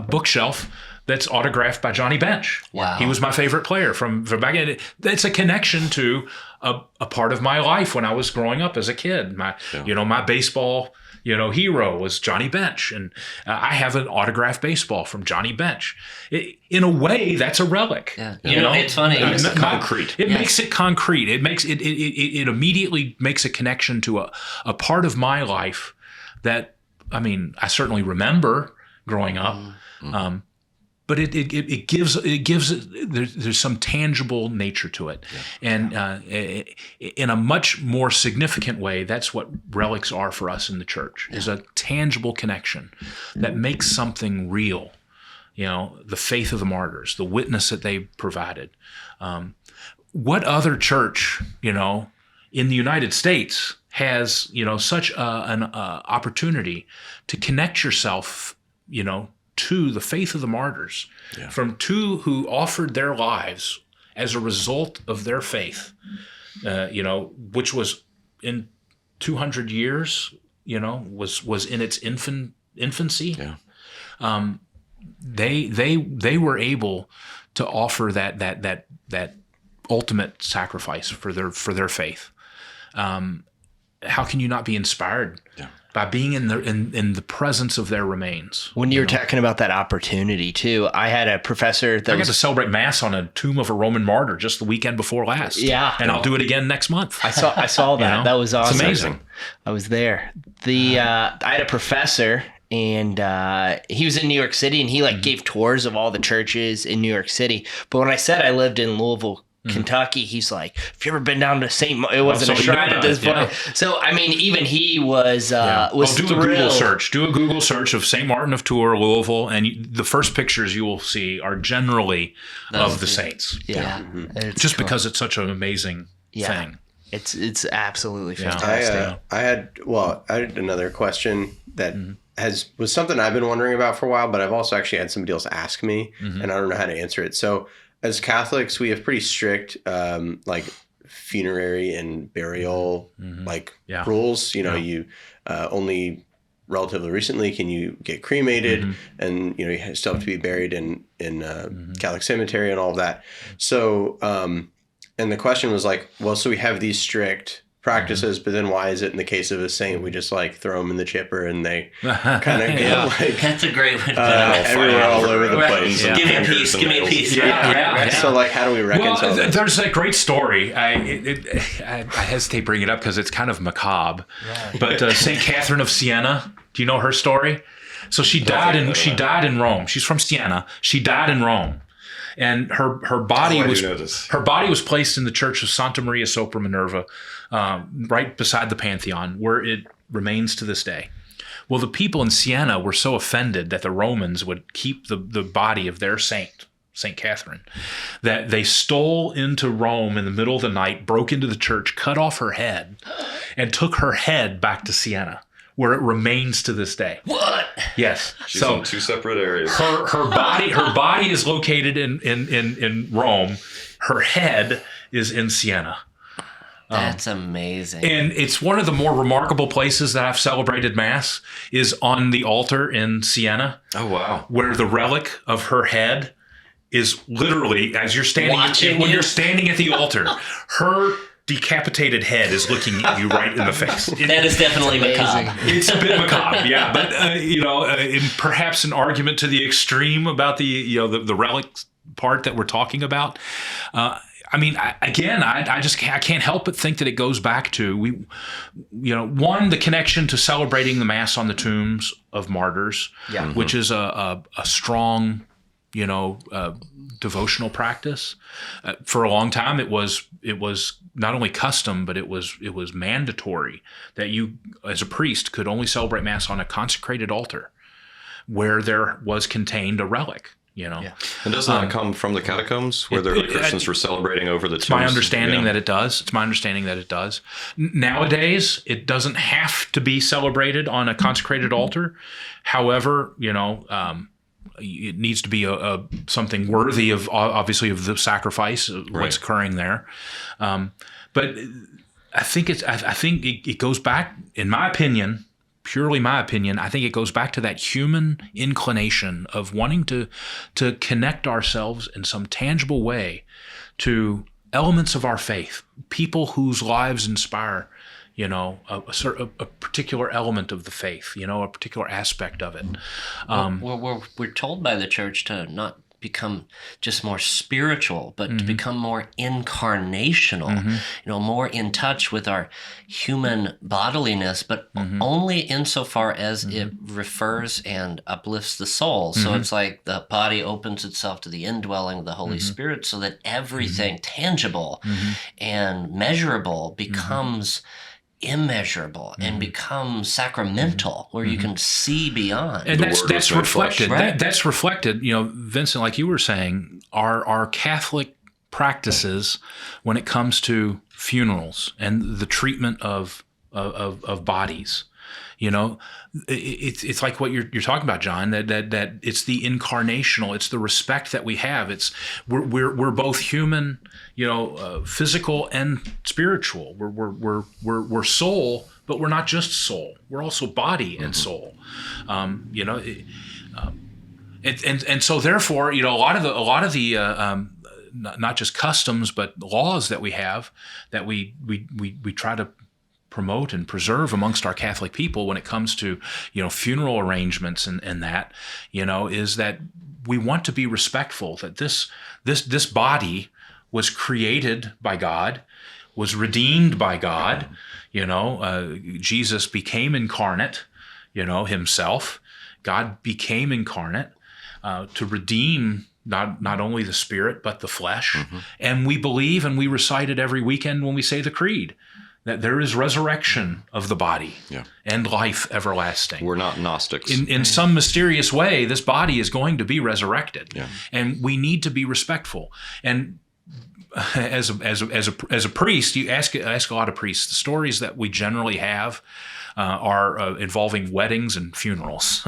bookshelf that's autographed by Johnny Bench. Wow. He was my favorite player from back then. That's a connection to a part of my life when I was growing up as a kid. My baseball, hero was Johnny Bench, and I have an autographed baseball from Johnny Bench. In a way, that's a relic. Yeah. It's funny. It's concrete. It makes it concrete. It makes it immediately makes a connection to a part of my life that, I mean, I certainly remember growing up, but it gives there's some tangible nature to it, and in a much more significant way, that's what relics are for us in the church, is a tangible connection that makes something real. The faith of the martyrs, the witness that they provided. What other church, in the United States has, such an opportunity to connect yourself, to the faith of the martyrs, from two who offered their lives as a result of their faith, which was in 200 years, was in its infancy. Yeah. They were able to offer that ultimate sacrifice for their faith. How can you not be inspired by being in the presence of their remains? When you were talking about that opportunity too, I had a professor that I got to celebrate Mass on a tomb of a Roman martyr just the weekend before last. Yeah. And I'll do it again next month. I saw that. That was awesome. It's amazing. I was there. I had a professor, and he was in New York City, and he gave tours of all the churches in New York City. But when I said I lived in Louisville, Kentucky, he's like, "Have you ever been down to St. It wasn't a shrine at this point." So I mean, even he was do thrilled. a Google search. Do a Google search of St. Martin of Tours, Louisville, and the first pictures you will see are generally of the saints. Yeah, Just because it's such an amazing thing. It's absolutely Yeah. fantastic. I had another question that was something I've been wondering about for a while, but I've also actually had somebody else ask me, and I don't know how to answer it. So as Catholics, we have pretty strict funerary and burial rules. You only relatively recently can you get cremated, and you still have to be buried in Catholic cemetery and all of that. So and the question was so we have these strict practices, but then why is it in the case of a saint we just throw them in the chipper and they kind of go That's a great one. everywhere all over the place? Yeah. Give me a piece. Give me a piece. Yeah. So how do we reconcile this? There's a great story. I hesitate bringing it up because it's kind of macabre. Right. But Saint Catherine of Siena, do you know her story? So she died in Rome. She's from Siena. She died in Rome. And her body was placed in the church of Santa Maria sopra Minerva, right beside the Pantheon, where it remains to this day. Well, the people in Siena were so offended that the Romans would keep the body of their saint, St. Catherine, that they stole into Rome in the middle of the night, broke into the church, cut off her head, and took her head back to Siena, where it remains to this day. What? Yes. She's in two separate areas. Her body is located in Rome. Her head is in Siena. That's amazing. And it's one of the more remarkable places that I've celebrated Mass is on the altar in Siena. Oh, wow. Where the relic of her head is literally, as you're standing, when you're standing at the altar, her decapitated head is looking at you right in the face. That is definitely macabre. It's a bit macabre, yeah. But perhaps an argument to the extreme about the relic part that we're talking about. I can't help but think that it goes back to one, the connection to celebrating the Mass on the tombs of martyrs, which is a strong, devotional practice. For a long time, it was not only custom, but it was mandatory that you, as a priest, could only celebrate Mass on a consecrated altar where there was contained a relic. And doesn't that come from the catacombs where the Christians were celebrating over the tombs? It's my understanding that it does. Nowadays, it doesn't have to be celebrated on a consecrated altar. However, it needs to be something worthy of, obviously, of the sacrifice of what's occurring there. But I think it goes back, in my opinion. Purely my opinion, I think it goes back to that human inclination of wanting to connect ourselves in some tangible way to elements of our faith, people whose lives inspire, a particular element of the faith, a particular aspect of it. We're told by the church to not become just more spiritual, but to become more incarnational, more in touch with our human bodiliness, but only insofar as it refers and uplifts the soul. So it's like the body opens itself to the indwelling of the Holy Spirit so that everything tangible and measurable becomes immeasurable and become sacramental, where you can see beyond. And that's reflected. That's reflected. Vincent, like you were saying, our Catholic practices when it comes to funerals and the treatment of bodies. It's like what you're talking about, John. That it's the incarnational. It's the respect that we have. We're both human, physical and spiritual. We're soul, but we're not just soul. We're also body and soul. And so therefore, a lot of the not just customs but laws that we have that we try to promote and preserve amongst our Catholic people when it comes to, funeral arrangements and that, is that we want to be respectful that this body was created by God, was redeemed by God. Jesus became incarnate, himself. God became incarnate to redeem not only the spirit but the flesh. And we believe and we recite it every weekend when we say the creed, that there is resurrection of the body and life everlasting. We're not Gnostics. In some mysterious way, this body is going to be resurrected, and we need to be respectful. And as a priest, you ask a lot of priests. The stories that we generally have are involving weddings and funerals,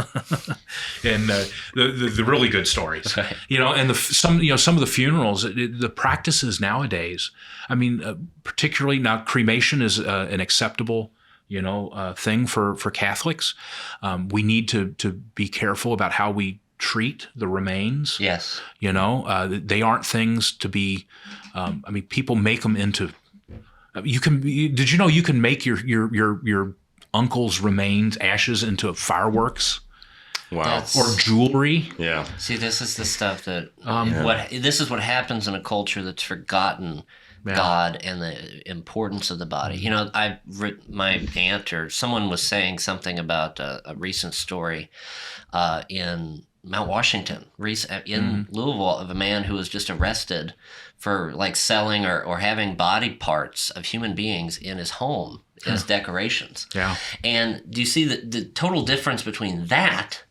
and the really good stories. Right. And some of the funerals, the practices nowadays. Particularly now, cremation is an acceptable thing for Catholics. We need to be careful about how we treat the remains. Yes. They aren't things to be. People make them into. Did you know you can make your uncle's remains, ashes, into fireworks? Wow. Or jewelry. Yeah. See, this is the stuff that this is what happens in a culture that's forgotten God and the importance of the body. My aunt or someone was saying something about a recent story in Mount Washington, in Louisville, of a man who was just arrested for selling or having body parts of human beings in his home as decorations. Yeah. And do you see the total difference between that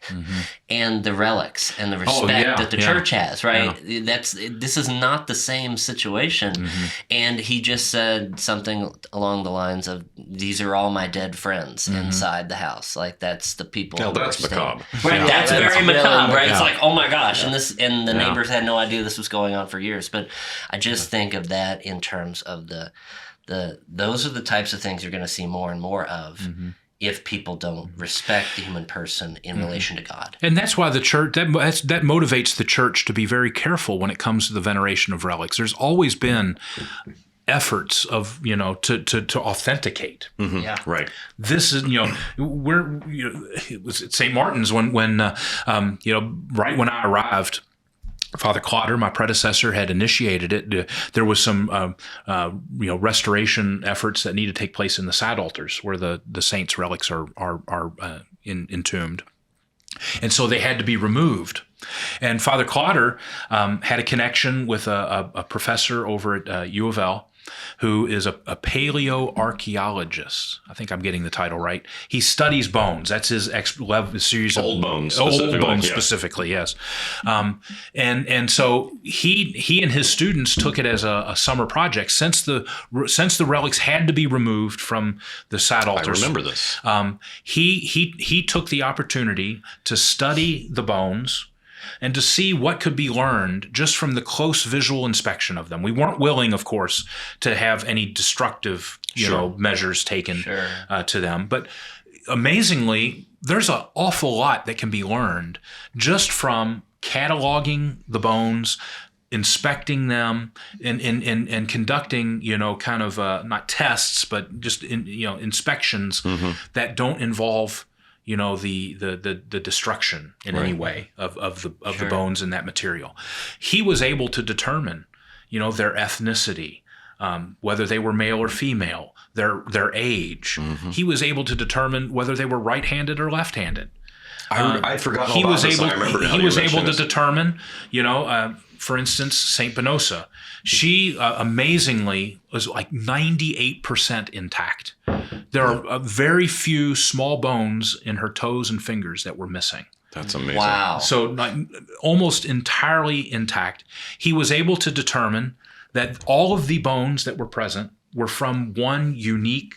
and the relics and the respect that the church has, right? Yeah. This is not the same situation. Mm-hmm. And he just said something along the lines of, "These are all my dead friends inside the house." Like, that's the people. Well, that's macabre. Right, that's very macabre, right? It's like, oh my gosh, and the neighbors had no idea this was going on for years. But I just think of that in terms of those are the types of things you're going to see more and more of. If people don't respect the human person in relation to God. And that's why the church, that motivates the church to be very careful when it comes to the veneration of relics. There's always been efforts of, to authenticate. Mm-hmm. Yeah. Right. This is, it was at St. Martin's when right when I arrived, Father Clotter, my predecessor, had initiated it. There was some, restoration efforts that need to take place in the side altars where the saints' relics are entombed, and so they had to be removed. And Father Clotter had a connection with a professor over at U of L, who is a paleoarchaeologist. I think I'm getting the title right. He studies bones. That's his series of old bones specifically, yes. And so he and his students took it as a summer project since the relics had to be removed from the side altars. I remember this. He took the opportunity to study the bones and to see what could be learned just from the close visual inspection of them. We weren't willing, of course, to have any destructive, measures taken to them. But amazingly, there's an awful lot that can be learned just from cataloging the bones, inspecting them, and conducting, not tests, but just inspections that don't involve the destruction in any way of the bones and that material. He was able to determine, their ethnicity, whether they were male or female, their age. He was able to determine whether they were right-handed or left-handed. I forgot all about this. I remember now. He was able to determine, for instance, Saint Benosa. She amazingly was like 98% intact. There are very few small bones in her toes and fingers that were missing. That's amazing. Wow. So almost entirely intact. He was able to determine that all of the bones that were present were from one unique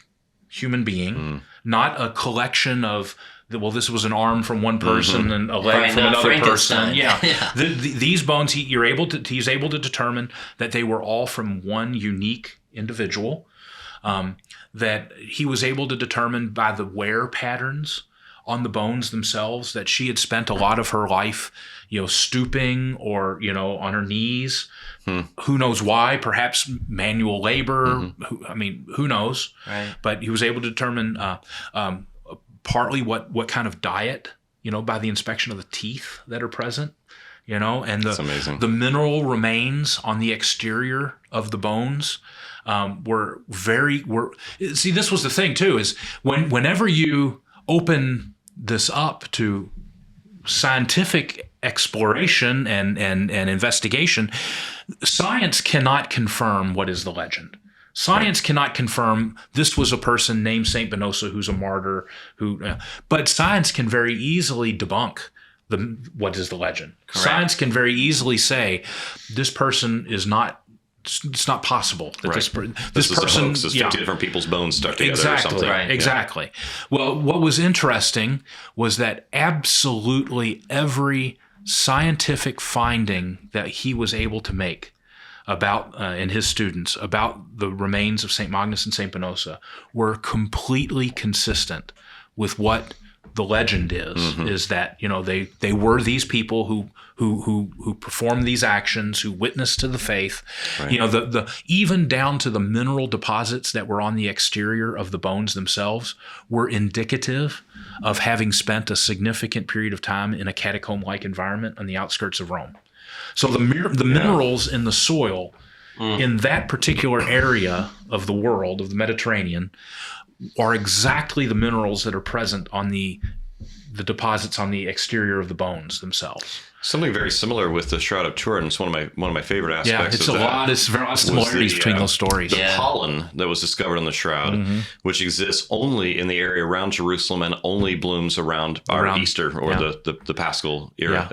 human being, not a collection of, this was an arm from one person and a leg from another person. Yeah. These bones, he's able to determine that they were all from one unique individual. That he was able to determine by the wear patterns on the bones themselves that she had spent a lot of her life, stooping or, on her knees. Who knows why? Perhaps manual labor. Who knows? Right. But he was able to determine partly what kind of diet, by the inspection of the teeth that are present, and the mineral remains on the exterior of the bones. See, this was the thing too, is whenever you open this up to scientific exploration and investigation, science cannot confirm what is the legend. Science cannot confirm this was a person named Saint Benosa who's a martyr, but science can very easily debunk what is the legend. Correct. Science can very easily say this person is not. It's not possible that this person. Is a hoax. There's 50 different people's bones stuck together or something. Right. Exactly. Well, what was interesting was that absolutely every scientific finding that he was able to make about and his students about the remains of St. Magnus and St. Benosa were completely consistent with what the legend is that they were these people who performed these actions, who witnessed to the faith. Right. The even down to the mineral deposits that were on the exterior of the bones themselves were indicative of having spent a significant period of time in a catacomb-like environment on the outskirts of Rome. So the minerals in the soil in that particular area of the world, of the Mediterranean, are exactly the minerals that are present on the the deposits on the exterior of the bones themselves. Something very similar with the Shroud of Turin. It's one of my favorite aspects. Yeah, it's a lot of similarities between those stories. The pollen that was discovered on the shroud, which exists only in the area around Jerusalem and only blooms around Easter or the Paschal era,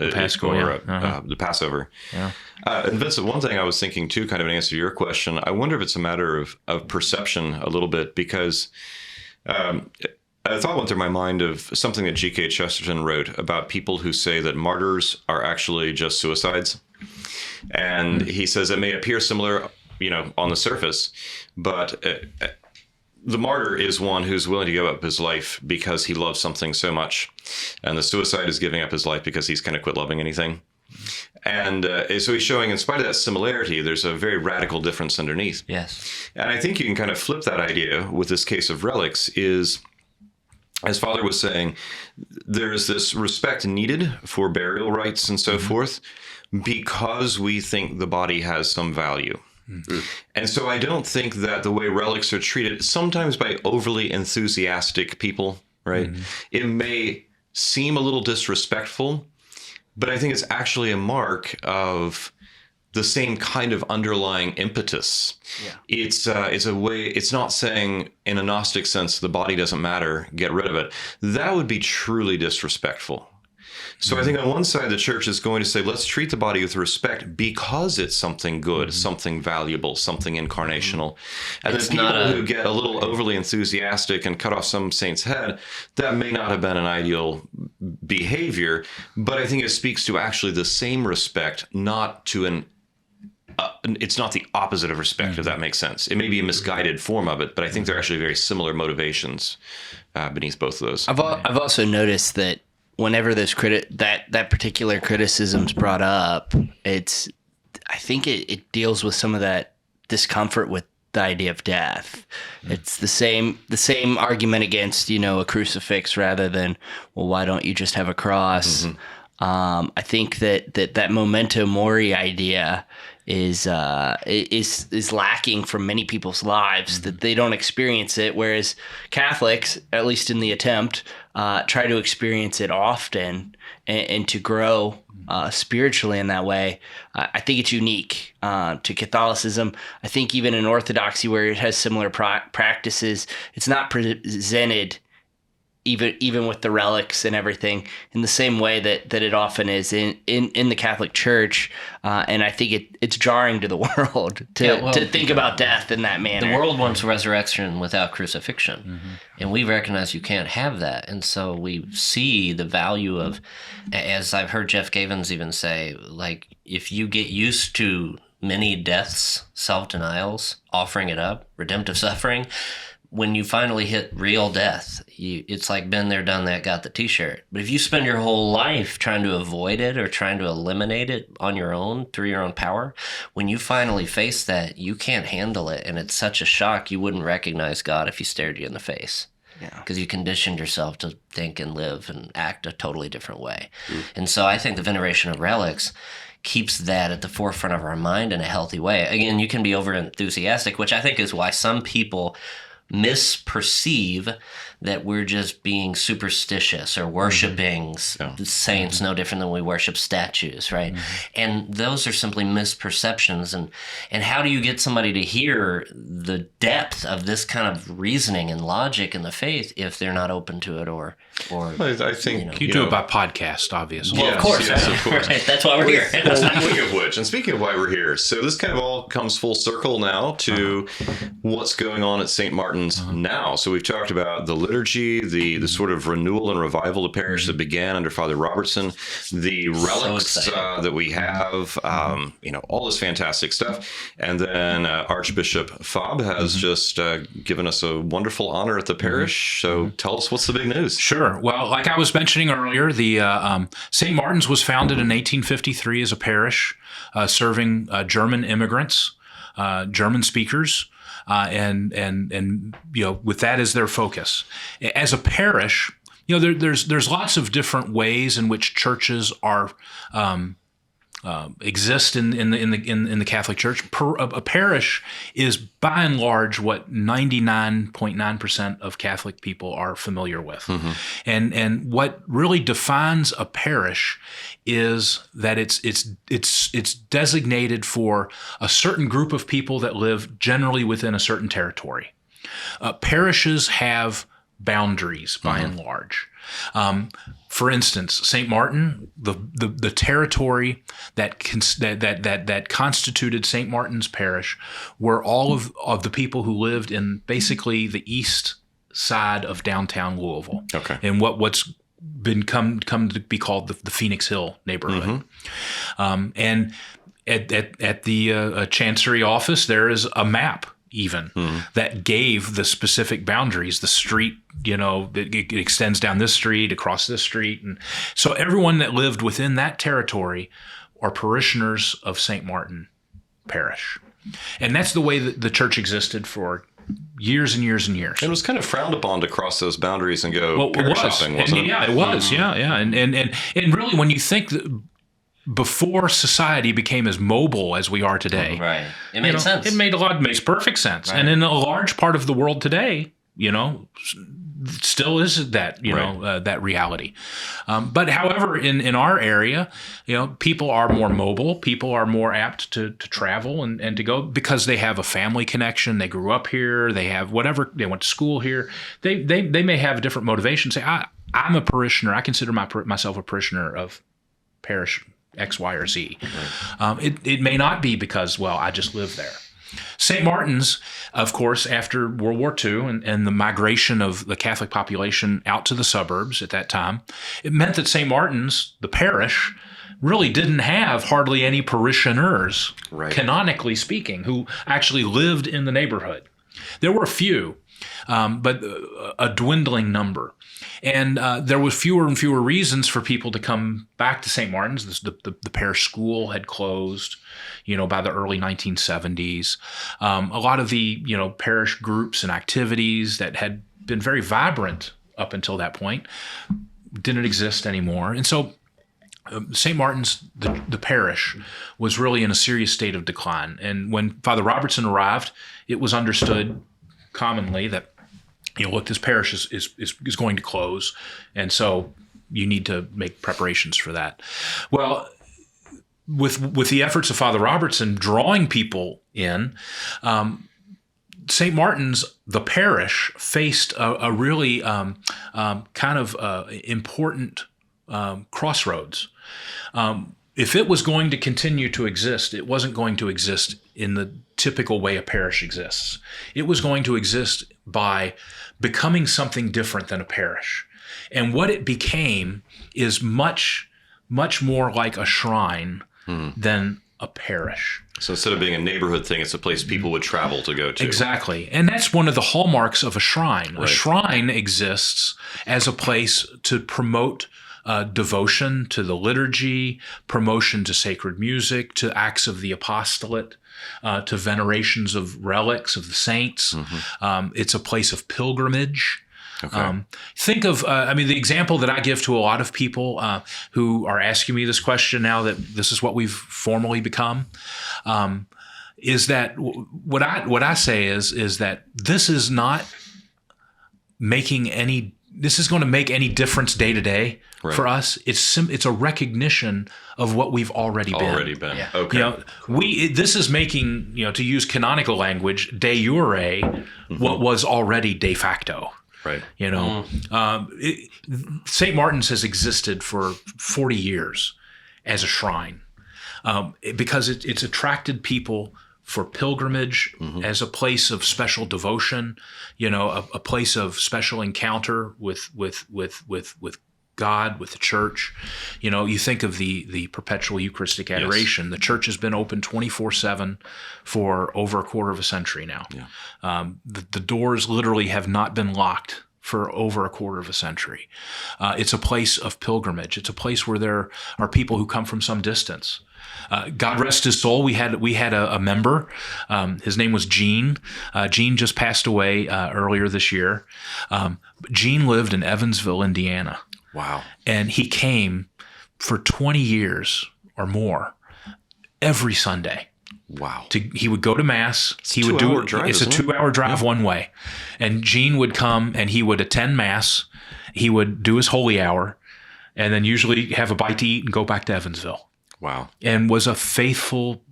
the Passover. Yeah. And Vincent, one thing I was thinking too, kind of an answer to your question, I wonder if it's a matter of perception a little bit, because a thought went through my mind of something that G.K. Chesterton wrote about people who say that martyrs are actually just suicides. And he says it may appear similar, on the surface, but the martyr is one who's willing to give up his life because he loves something so much. And the suicide is giving up his life because he's kind of quit loving anything. And so he's showing, in spite of that similarity, there's a very radical difference underneath. Yes. And I think you can kind of flip that idea with this case of relics is, as Father was saying, there is this respect needed for burial rites and so forth because we think the body has some value. Mm-hmm. And so I don't think that the way relics are treated, sometimes by overly enthusiastic people, right? It may seem a little disrespectful, but I think it's actually a mark of the same kind of underlying impetus. Yeah. It's a way, it's not saying in a Gnostic sense, the body doesn't matter, get rid of it. That would be truly disrespectful. So I think on one side, the church is going to say, let's treat the body with respect because it's something good, something valuable, something incarnational. And then people who get a little overly enthusiastic and cut off some saint's head, that may not have been an ideal behavior, but I think it speaks to actually the same respect, not to it's not the opposite of respect, if that makes sense. It may be a misguided form of it, but I think there are actually very similar motivations beneath both of those. I've also noticed that whenever those that particular criticism's brought up, I think it deals with some of that discomfort with the idea of death. It's the same argument against a crucifix rather than, well, why don't you just have a cross? I think that memento mori idea is lacking from many people's lives, that they don't experience it, whereas Catholics, at least in the attempt, try to experience it often and to grow spiritually in that way. I think it's unique to Catholicism. I think even in Orthodoxy, where it has similar practices, it's not presented even with the relics and everything in the same way that it often is in the Catholic Church. And I think it's jarring to the world to think about death in that manner. The world wants resurrection without crucifixion. And we recognize you can't have that. And so we see the value of, as I've heard Jeff Gavins even say, like, if you get used to many deaths, self-denials, offering it up, redemptive suffering, when you finally hit real death, it's like been there, done that, got the t-shirt. But if you spend your whole life trying to avoid it or trying to eliminate it on your own, through your own power, when you finally face that, you can't handle it. And it's such a shock, you wouldn't recognize God if he stared you in the face. Because you conditioned yourself to think and live and act a totally different way. And so I think the veneration of relics keeps that at the forefront of our mind in a healthy way. Again, you can be over enthusiastic, which I think is why some people misperceive that we're just being superstitious or worshiping saints no different than we worship statues, right? And those are simply misperceptions. And how do you get somebody to hear the depth of this kind of reasoning and logic in the faith if they're not open to it or I think you do it by podcast, obviously. Well, of course. Right. That's why we're here. Speaking of why we're here, so this kind of all comes full circle now to what's going on at St. Martin's now. So we've talked about the liturgy, the sort of renewal and revival of the parish that began under Father Robertson, the relics that we have, all this fantastic stuff. And then Archbishop Fabre has just given us a wonderful honor at the parish. So tell us what's the big news. Sure. Well, like I was mentioning earlier, the St. Martin's was founded in 1853 as a parish serving German immigrants, German speakers, and with that as their focus. As a parish, there's lots of different ways in which churches are exist in the Catholic Church. A parish is by and large what 99.9% of Catholic people are familiar with, and what really defines a parish is that it's designated for a certain group of people that live generally within a certain territory. Parishes have boundaries by and large. For instance, St. Martin, the territory that constituted St. Martin's Parish were all of the people who lived in basically the east side of downtown Louisville, and what's come to be called the Phoenix Hill neighborhood. And at the Chancery office, there is a map even that gave the specific boundaries, the street, it extends down this street, across this street. And so everyone that lived within that territory are parishioners of St. Martin Parish. And that's the way that the church existed for years and years and years. And it was kind of frowned upon to cross those boundaries and go parish shopping, wasn't it? Yeah, it was. Yeah. And really, when you think that before society became as mobile as we are today, right? It made sense. It makes perfect sense. Right. And in a large part of the world today, still is that that reality. But however, in our area, people are more mobile. People are more apt to travel and to go because they have a family connection. They grew up here. They have whatever. They went to school here. They may have a different motivation. Say, I'm a parishioner. I consider myself a parishioner of parish X, Y, or Z. Right. It may not be because, I just live there. St. Martin's, of course, after World War II and the migration of the Catholic population out to the suburbs at that time, it meant that St. Martin's, the parish, really didn't have hardly any parishioners, canonically speaking, who actually lived in the neighborhood. There were a few, but a dwindling number. And there was fewer and fewer reasons for people to come back to St. Martin's. The parish school had closed, by the early 1970s. A lot of the, parish groups and activities that had been very vibrant up until that point didn't exist anymore. And so St. Martin's, the parish, was really in a serious state of decline. And when Father Robertson arrived, it was understood commonly that look, this parish is going to close, and so you need to make preparations for that. Well, with the efforts of Father Robertson drawing people in, St. Martin's, the parish, faced a really important crossroads. If it was going to continue to exist, it wasn't going to exist in the typical way a parish exists. It was going to exist by becoming something different than a parish. And what it became is much, much more like a shrine than a parish. So instead of being a neighborhood thing, it's a place people would travel to go to. Exactly. And that's one of the hallmarks of a shrine. Right. A shrine exists as a place to promote devotion to the liturgy, promotion to sacred music, to acts of the apostolate, to venerations of relics of the saints. It's a place of pilgrimage. Okay. Think of, the example that I give to a lot of people who are asking me this question now that this is what we've formally become, is that what I say is that this is not this is going to make any difference day to day for us. It's a recognition of what we've already been. Yeah. Okay. This is making, to use canonical language, de jure what was already de facto. Right. St. Martin's has existed for 40 years as a shrine because it's attracted people for pilgrimage as a place of special devotion, a place of special encounter with God, with the church. You think of the perpetual Eucharistic adoration. Yes. The church has been open 24/7 for over a quarter of a century now. Yeah. The doors literally have not been locked for over a quarter of a century. It's a place of pilgrimage. It's a place where there are people who come from some distance. God rest his soul. We had a member. His name was Gene. Gene just passed away earlier this year. Gene lived in Evansville, Indiana. Wow. And he came for 20 years or more every Sunday. Wow. He would go to Mass. He would do drive, it's a 2-hour drive one way. And Gene would come and he would attend Mass. He would do his holy hour and then usually have a bite to eat and go back to Evansville. Wow. And was a faithful,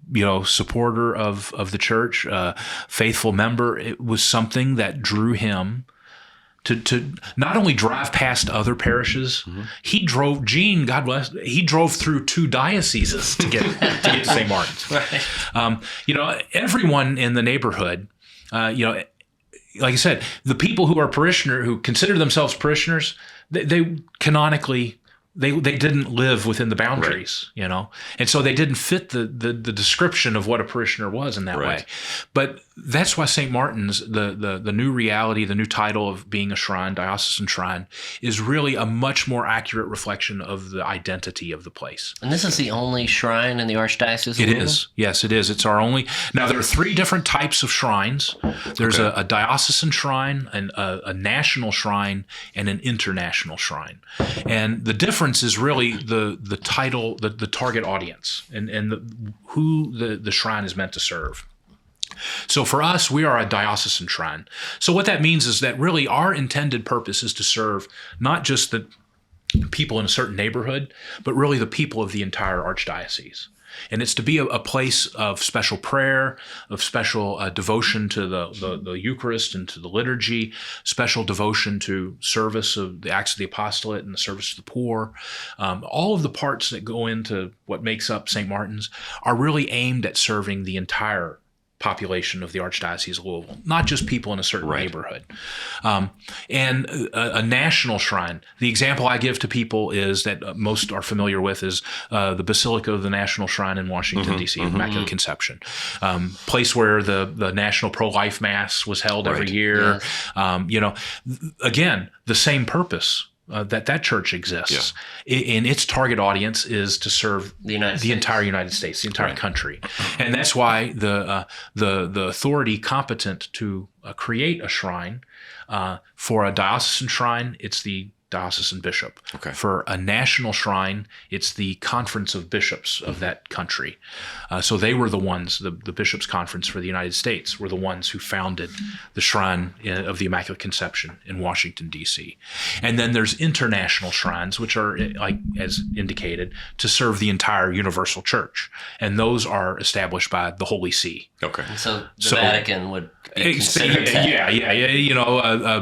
supporter of the church, faithful member. It was something that drew him to not only drive past other parishes. Mm-hmm. Gene, God bless, he drove through 2 dioceses to get to St. Martin's. Right. Everyone in the neighborhood, like I said, the people who consider themselves parishioners, they canonically, they didn't live within the boundaries, right. And so they didn't fit the description of what a parishioner was in that right. way. But that's why St. Martin's, the new reality, the new title of being a shrine, diocesan shrine, is really a much more accurate reflection of the identity of the place. And this is the only shrine in the Archdiocese of It Louisville? is. Yes, it is. It's our only. Now, there are 3 different types of shrines. There's a diocesan shrine, a national shrine, and an international shrine. And the difference is really the title, the target audience, and who the shrine is meant to serve. So for us, we are a diocesan shrine. So what that means is that really our intended purpose is to serve not just the people in a certain neighborhood, but really the people of the entire archdiocese. And it's to be a place of special prayer, of special devotion to the Eucharist and to the liturgy, special devotion to service of the Acts of the Apostolate and the service to the poor. All of the parts that go into what makes up St. Martin's are really aimed at serving the entire population of the Archdiocese of Louisville, not just people in a certain right. neighborhood. And a national shrine, the example I give to people is that most are familiar with is the Basilica of the National Shrine in Washington, D.C., Immaculate Conception, place where the National Pro-Life Mass was held every year. Yes. Again, the same purpose. That church exists, and its target audience is to serve the entire United States, the entire right. country, and that's why the authority competent to create a shrine for a diocesan shrine, it's the diocesan bishop. Okay. For a national shrine, it's the Conference of Bishops of that country. So they were the ones, the Bishops' Conference for the United States, were the ones who founded the Shrine of the Immaculate Conception in Washington, D.C. And then there's international shrines, which are, like as indicated, to serve the entire universal church. And those are established by the Holy See. Okay. So the Vatican would be considered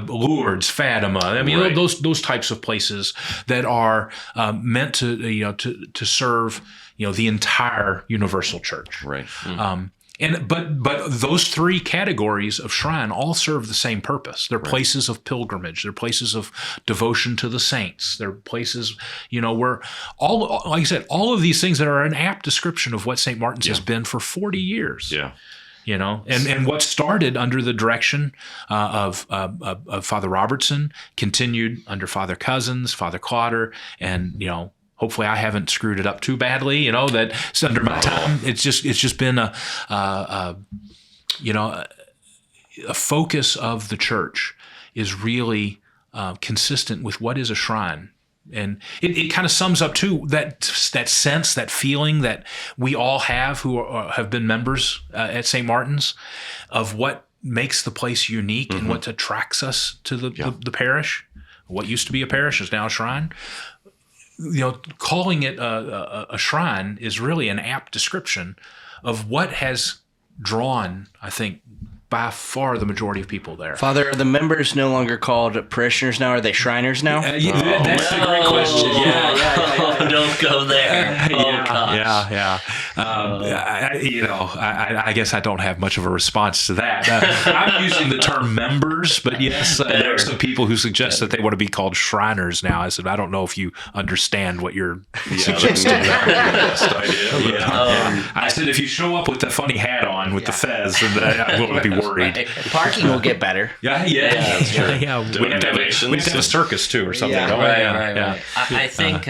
Lourdes, Fatima. I mean, right. those types of places that are meant to serve the entire universal church. Right. But those 3 categories of shrine all serve the same purpose. They're right. places of pilgrimage. They're places of devotion to the saints. They're places, where like I said, all of these things that are an apt description of what St. Martin's has been for 40 years. Yeah. And what started under the direction of Father Robertson continued under Father Cousins, Father Clotter, and hopefully I haven't screwed it up too badly. That it's under my time. It's just been a focus of the church is really consistent with what is a shrine. And it kind of sums up too that sense, that feeling that we all have who have been members at St. Martin's of what makes the place unique and what attracts us to the parish. What used to be a parish is now a shrine. Calling it a shrine is really an apt description of what has drawn, I think, by far the majority of people there. Father, are the members no longer called parishioners now? Are they Shriners now? That's a great question. Yeah. Don't go there. I guess I don't have much of a response to that. I'm using the term members, but yes, there are some people who suggest that they want to be called Shriners now. I said, I don't know if you understand what you're suggesting. I said, if you show up with the funny hat on with the fez, then I will be worried. Parking will get better. Yeah. We have to have a circus too, or something. Right. I think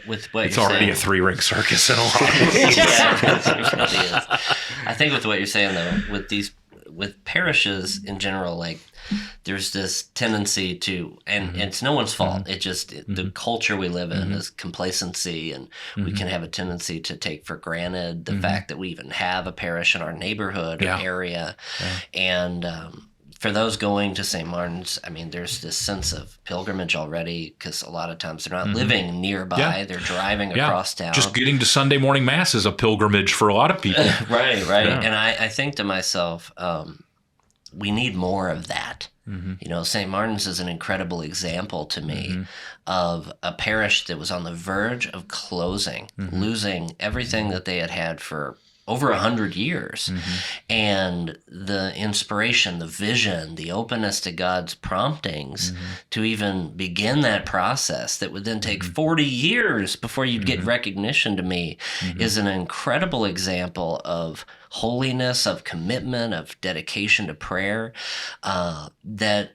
with what it's you're already saying, a 3-ring circus in a lot of ways. It really is. I think with what you're saying though, with parishes in general, like there's this tendency to, and it's no one's fault. It just the culture we live in is complacency, and we can have a tendency to take for granted the fact that we even have a parish in our neighborhood or area, and for those going to St. Martin's, I mean, there's this sense of pilgrimage already, because a lot of times they're not living nearby; they're driving across town. Just getting to Sunday morning mass is a pilgrimage for a lot of people. Right. Yeah. And I think to myself, we need more of that. You know, St. Martin's is an incredible example to me of a parish that was on the verge of closing, losing everything that they had had for over 100 years. And the inspiration, the vision, the openness to God's promptings to even begin that process that would then take 40 years before you'd get recognition, to me is an incredible example of holiness, of commitment, of dedication to prayer, that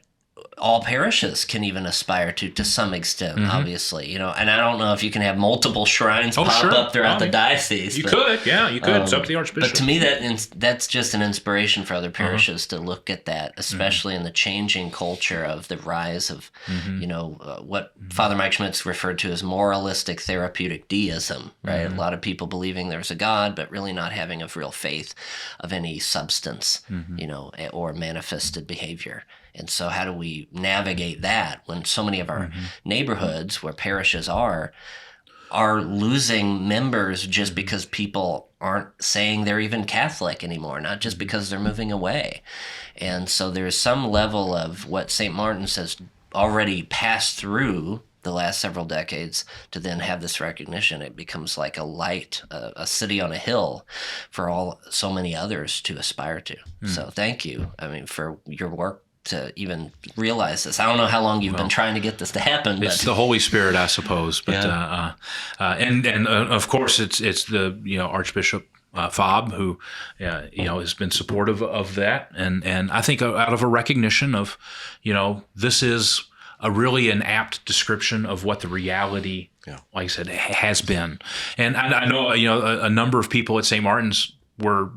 all parishes can even aspire to some extent, obviously, you know, and I don't know if you can have multiple shrines pop up throughout the diocese. You could. It's up to the Archbishop. But to me, that's just an inspiration for other parishes to look at that, especially in the changing culture of the rise of, you know, what Father Mike Schmitz referred to as moralistic therapeutic deism, right? A lot of people believing there's a God, but really not having a real faith of any substance, you know, or manifested behavior. And so how do we navigate that when so many of our neighborhoods where parishes are losing members just because people aren't saying they're even Catholic anymore, not just because they're moving away. And so there's some level of what St. Martin's has already passed through the last several decades to then have this recognition. It becomes like a light, a city on a hill for so many others to aspire to. So thank you, I mean, for your work to even realize this. I don't know how long you've been trying to get this to happen. It's the Holy Spirit, I suppose. But and of course, it's the Archbishop Fob who has been supportive of that, and I think out of a recognition of this is really an apt description of what the reality, like I said, has been. And I know a number of people at St. Martin's were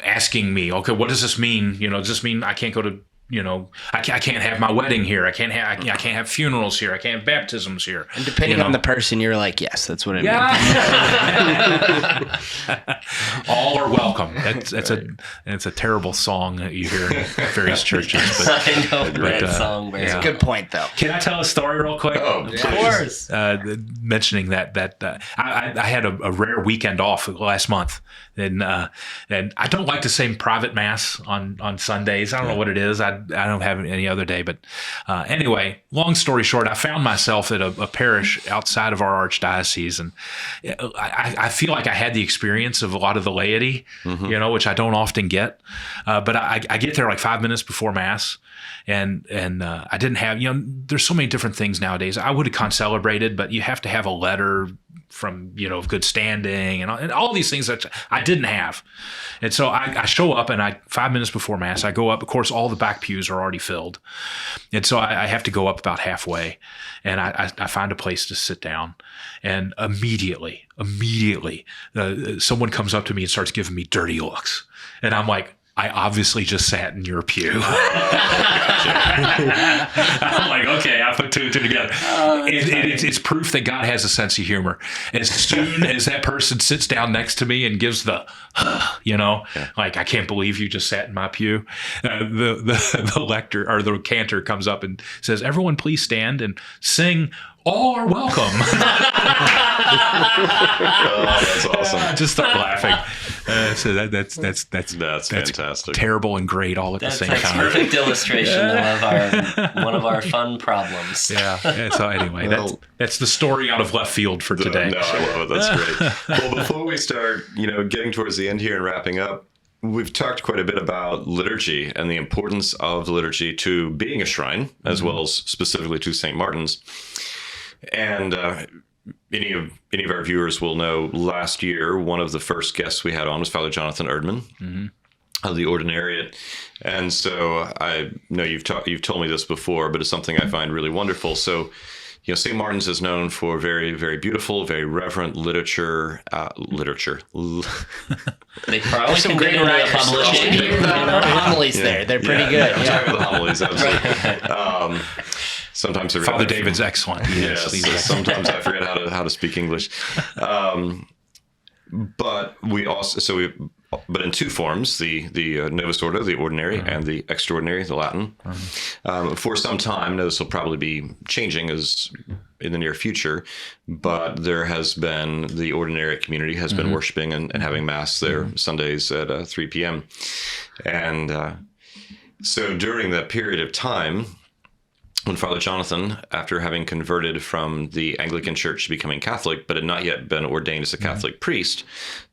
asking me, okay, what does this mean? Does this mean I can't go to I can't have my wedding here. I can't have funerals here. I can't have baptisms here. And depending on the person, you're like, yes, that's what I mean. All are welcome. It's a terrible song that you hear in various churches. But, I know, great song. It's a good point, though. Can I tell a story real quick? Oh, of course. Mentioning that I had a rare weekend off last month, and I don't like to say private mass on Sundays. I don't know what it is. I don't have it any other day, but anyway, long story short, I found myself at a parish outside of our archdiocese, and I feel like I had the experience of a lot of the laity, which I don't often get. But I get there like 5 minutes before mass, and I didn't have, there's so many different things nowadays. I would have concelebrated, but you have to have a letter from good standing and all these things that I didn't have. And so I show up, and 5 minutes before mass, I go up. Of course, all the back pews are already filled, and so I have to go up about halfway, and I find a place to sit down, and immediately someone comes up to me and starts giving me dirty looks, and I'm like, I obviously just sat in your pew. I'm like, okay, I put two and two together. It's proof that God has a sense of humor. As soon as that person sits down next to me and gives the, like, I can't believe you just sat in my pew. The lector or the cantor comes up and says, everyone please stand and sing All Are Welcome. That's awesome. I just start laughing. So that's fantastic. Terrible and great all at the same time. That's a perfect illustration of one of our fun problems. Yeah. So anyway, that's the story out of left field for today. No, I love it. That's great. Well, before we start, getting towards the end here and wrapping up, we've talked quite a bit about liturgy and the importance of the liturgy to being a shrine, as well as specifically to St. Martin's. And any of our viewers will know last year, one of the first guests we had on was Father Jonathan Erdman of the Ordinariate. And so I know you've told me this before, but it's something I find really wonderful. So, St. Martin's is known for very, very beautiful, very reverent literature. They probably Some can great get into writers. publishing. Homilies there. They're pretty good. I'm talking about the homilies, absolutely. Sometimes I Father David's excellent. Yes, sometimes I forget how to speak English. But we also but in two forms, the Novus Ordo, the ordinary, and the extraordinary, the Latin. For some time, this will probably be changing as in the near future, but there has been the ordinary community has been worshiping and having mass there Sundays at 3 p.m. And so during that period of time, when Father Jonathan, after having converted from the Anglican Church to becoming Catholic, but had not yet been ordained as a Catholic priest,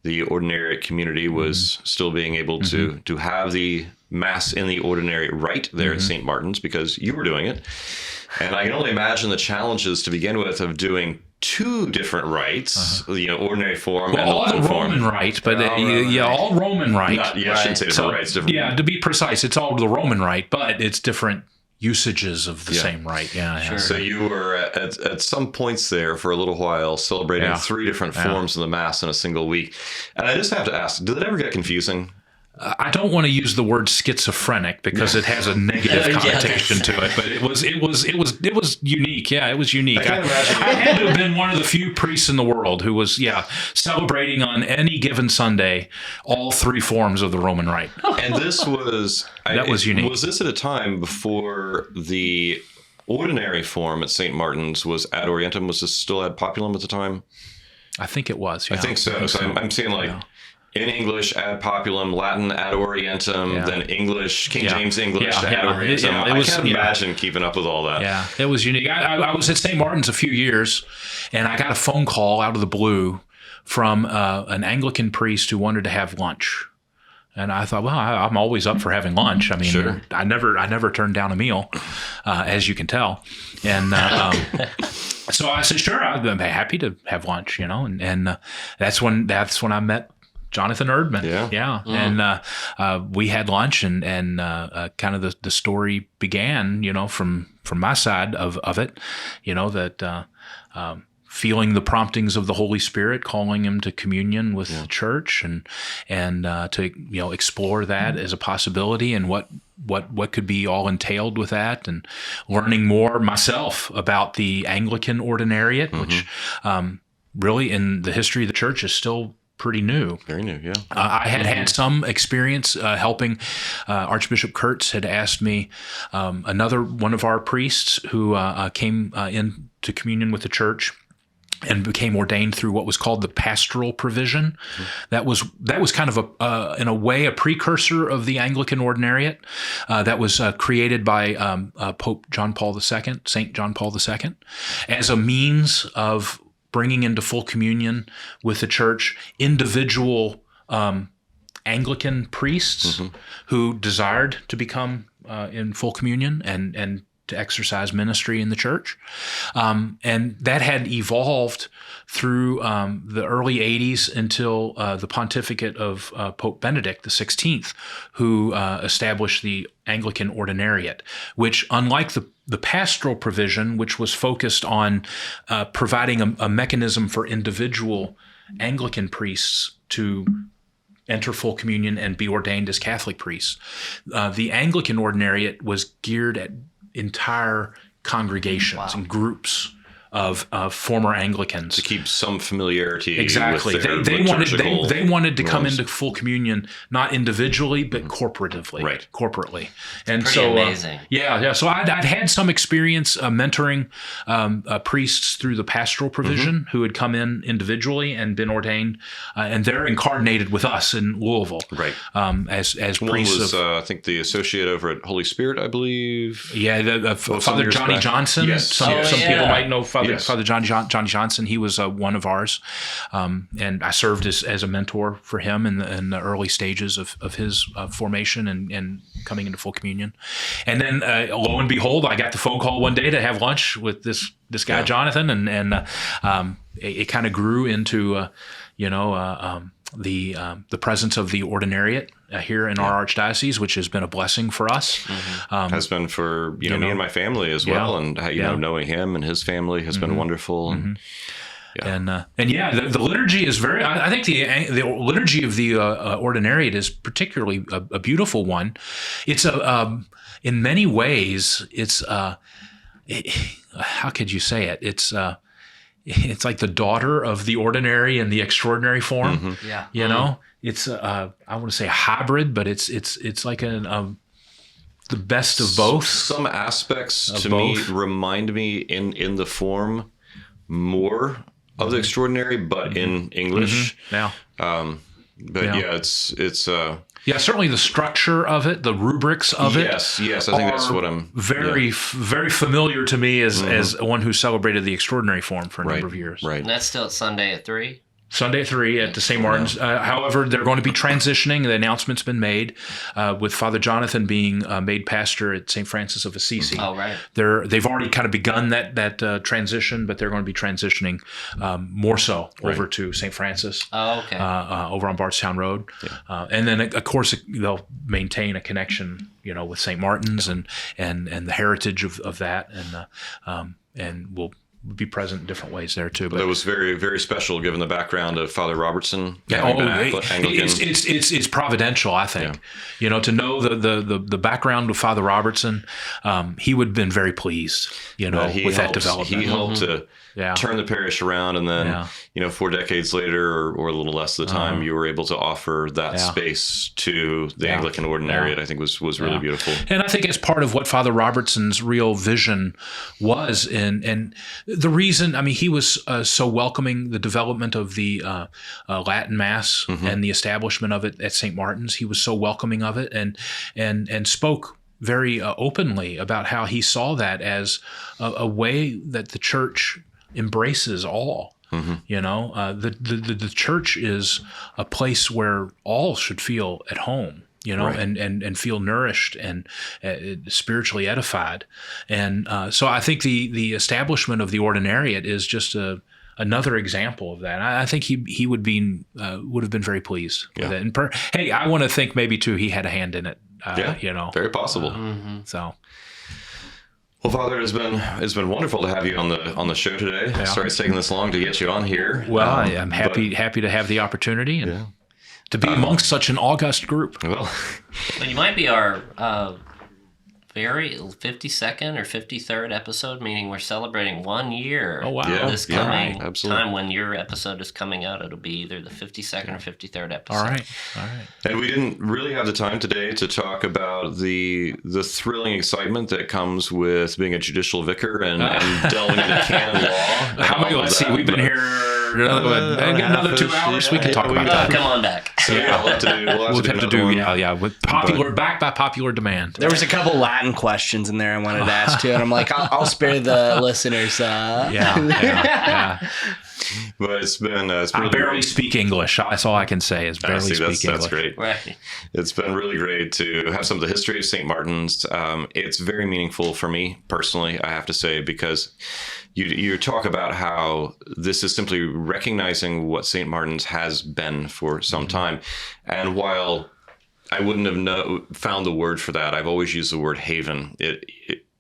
the ordinary community was still being able to have the Mass in the ordinary rite there at St. Martin's because you were doing it. And I can only imagine the challenges to begin with of doing two different rites, ordinary form and the Latin form. Roman rite, but all Roman rite. I shouldn't say different rites. Different. Yeah, to be precise, it's all the Roman rite, but it's different usages of the same rite. Yeah. Sure. So you were at some points there for a little while celebrating three different forms of the Mass in a single week. And I just have to ask, did it ever get confusing? I don't want to use the word schizophrenic because it has a negative connotation to it, but it was unique. Yeah, it was unique. I had to have been one of the few priests in the world who was celebrating on any given Sunday all three forms of the Roman rite. And this was was unique. Was this at a time before the ordinary form at St. Martin's was ad orientem? Was this still ad populum at the time? I think it was. Yeah. I think so. I'm seeing in English, ad populum, Latin, ad orientem, then English, King James English, ad orientem. I can't imagine keeping up with all that. Yeah, it was unique. I was at St. Martin's a few years, and I got a phone call out of the blue from an Anglican priest who wanted to have lunch. And I thought, well, I'm always up for having lunch. I mean, I never turned down a meal, as you can tell. And so I said, sure, I'd be happy to have lunch, and that's when I met Jonathan Erdman. And we had lunch, and kind of the story began, from my side of it, that feeling the promptings of the Holy Spirit, calling him to communion with the church, and to explore that as a possibility, and what could be all entailed with that, and learning more myself about the Anglican ordinariate, which really in the history of the church is still pretty new. Very new, yeah. I had some experience helping. Archbishop Kurtz had asked me, another one of our priests who came into communion with the church and became ordained through what was called the pastoral provision. That was kind of in a way a precursor of the Anglican ordinariate. That was created by Pope John Paul II, Saint John Paul II, as a means of bringing into full communion with the church individual Anglican priests who desired to become in full communion and to exercise ministry in the church. And that had evolved through the early 80s until the pontificate of Pope Benedict XVI, who established the Anglican ordinariate, which, unlike the pastoral provision, which was focused on providing a mechanism for individual Anglican priests to enter full communion and be ordained as Catholic priests, the Anglican ordinariate was geared at entire congregations and groups of former Anglicans to keep some familiarity. Exactly. With their they wanted to come into full communion not individually but corporatively. Right. Corporately. And pretty so amazing. So I'd had some experience mentoring priests through the pastoral provision who had come in individually and been ordained, and they're incarnated with us in Louisville. Right. As one priests was, I think, the associate over at Holy Spirit, I believe. Yeah, Father Johnny Johnson. Yes. Some people might know Father Yes. Father Johnny Johnson. He was one of ours, and I served as a mentor for him in the early stages of his formation and coming into full communion. And then lo and behold, I got the phone call one day to have lunch with this guy Jonathan, and it kind of grew into the presence of the ordinariate here in our archdiocese, which has been a blessing for us. Has been for me and my family as well, and knowing him and his family has been wonderful. And the liturgy is very. I think the liturgy of the ordinariate is particularly a beautiful one. It's in many ways, it's how could you say it? It's like the daughter of the ordinary and the extraordinary form. Mm-hmm. Yeah, you know, it's I want to say hybrid, but it's like the best of both. Some aspects to me remind me in the form more of the extraordinary, but in English. It's certainly the structure of it, the rubrics of it. Yes, I think that's what I'm very familiar to me as one who celebrated the extraordinary form for a number of years. Right. And that's still at Sunday at 3. Sunday at 3 at the St. Martin's. However, they're going to be transitioning. The announcement's been made with Father Jonathan being made pastor at St. Francis of Assisi. Oh, right. They've already kind of begun that transition, but they're going to be transitioning more so over to St. Francis. Oh, okay. Over on Bardstown Road. Yeah. And then, of course, they'll maintain a connection, with St. Martin's and the heritage of that, and we'll be present in different ways there too. But that was very, very special given the background of Father Robertson. It's providential, I think. Yeah. To know the background of Father Robertson, he would have been very pleased, with that development. He helped to turn the parish around, and then 4 decades later, or a little less of the time, you were able to offer that space to the Anglican Ordinariate. I think was really beautiful. And I think it's part of what Father Robertson's real vision was, and the reason, he was so welcoming the development of the Latin Mass and the establishment of it at St. Martin's. He was so welcoming of it, and spoke very openly about how he saw that as a way that the church embraces all. The church is a place where all should feel at home. And feel nourished and spiritually edified. And so I think the establishment of the ordinariate is just another example of that. I think he would have been very pleased with it. And I want to think maybe too he had a hand in it. Very possible. So. Well, Father, it's been wonderful to have you on the show today. Sorry it's taking this long to get you on here. Well, I'm happy to have the opportunity and to be amongst such an august group. Well, you might be our very 52nd or 53rd episode, meaning we're celebrating 1 year. Oh, wow. This coming time when your episode is coming out, it'll be either the 52nd or 53rd episode. All right. And we didn't really have the time today to talk about the thrilling excitement that comes with being a judicial vicar and delving into canon law. Let's see, we've been here another 2 hours. We can talk about that. Come on back. So we'll have to do with backed by popular demand. There was a couple Latin questions in there I wanted to ask too, and I'm like, I'll spare the listeners. But it's been I barely speak English. That's all I can say is barely speak English. That's great. Right. It's been really great to have some of the history of St. Martin's. It's very meaningful for me personally, I have to say, because you talk about how this is simply recognizing what St. Martin's has been for some time. And while I wouldn't have found the word for that, I've always used the word haven.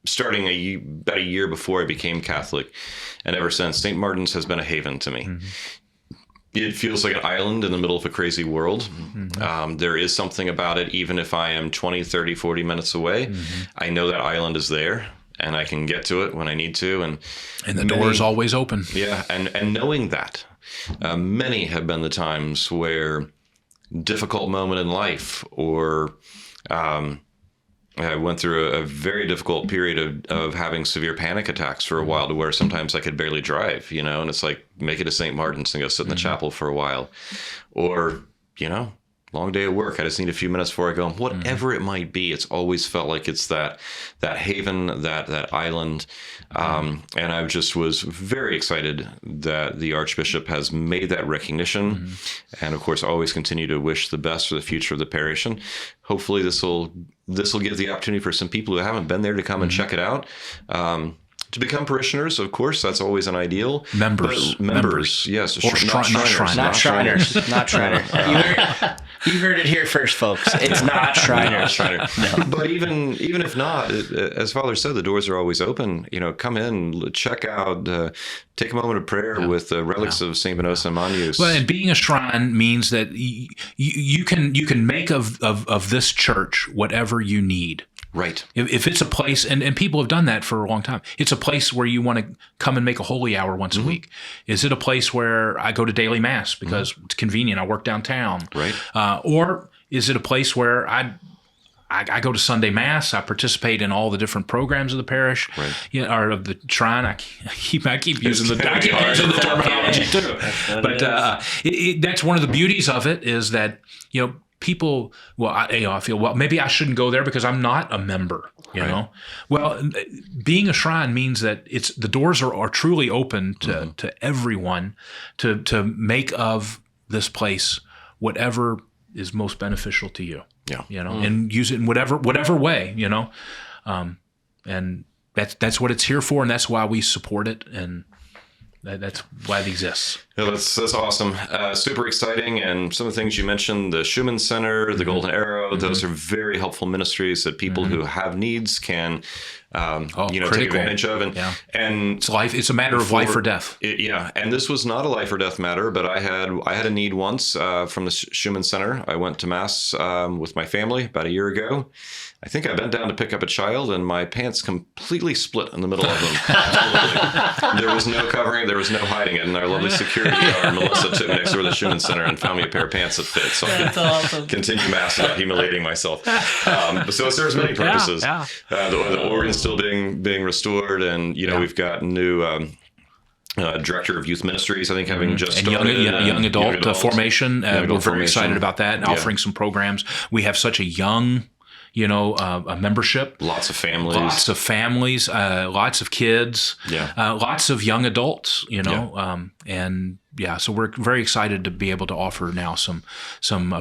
Starting about a year before I became Catholic, and ever since, St. Martin's has been a haven to me. It feels like an island in the middle of a crazy world. There is something about it, even if I am 20, 30, 40 minutes away. I know that island is there, and I can get to it when I need to. And the door is always open. Yeah, and knowing that, many have been the times where difficult moment in life, or I went through a very difficult period of having severe panic attacks for a while, to where sometimes I could barely drive, and it's like, make it to St. Martin's and go sit in the chapel for a while. Or, long day at work, I just need a few minutes before I go home. Whatever it might be, it's always felt like it's that haven, that island. And I just was very excited that the Archbishop has made that recognition. And of course, I always continue to wish the best for the future of the parish. And hopefully this will give the opportunity for some people who haven't been there to come and check it out. to become parishioners, of course, that's always an ideal. Members. Yes. Or Not Shriners. Not Shriners. You heard it here first, folks. It's not Shriners. No. But even if not, as Father said, the doors are always open. Come in, check out, take a moment of prayer with the relics of St. Venosa and Manius. Well, and being a shrine means that you can make of this church whatever you need. Right. If it's a place, and people have done that for a long time, it's a place where you want to come and make a holy hour once a week. Is it a place where I go to daily mass because it's convenient, I work downtown? Right. Or is it a place where I go to Sunday mass, I participate in all the different programs of the parish, or of the shrine. I keep using the terminology too. But that's one of the beauties of it, is that, people, I feel, maybe I shouldn't go there because I'm not a member, you know? Well, being a shrine means that the doors are truly open to everyone to make of this place whatever is most beneficial to you. Yeah. And use it in whatever way, and that's what it's here for, and that's why we support it, and that's why it exists. Yeah, that's awesome. Super exciting. And some of the things you mentioned, the Schumann Center, the Golden Arrow, those are very helpful ministries that people who have needs can, take advantage of. And it's life. It's a matter of life or death. And this was not a life or death matter, but I had a need once from the Schumann Center. I went to mass with my family about a year ago. I think I bent down to pick up a child, and my pants completely split in the middle of them. Absolutely. There was no covering. There was no hiding it. And our lovely security guard, Melissa, took me next door to the Schumann Center and found me a pair of pants that fit. So I could continue mass without humiliating myself. So it serves many purposes. The organ's still being restored, and we've got new director of youth ministries, I think, having just started. Young adult formation. We're very excited about that, and offering some programs. We have such a young a membership. Lots of families, lots of kids, lots of young adults, and so we're very excited to be able to offer now some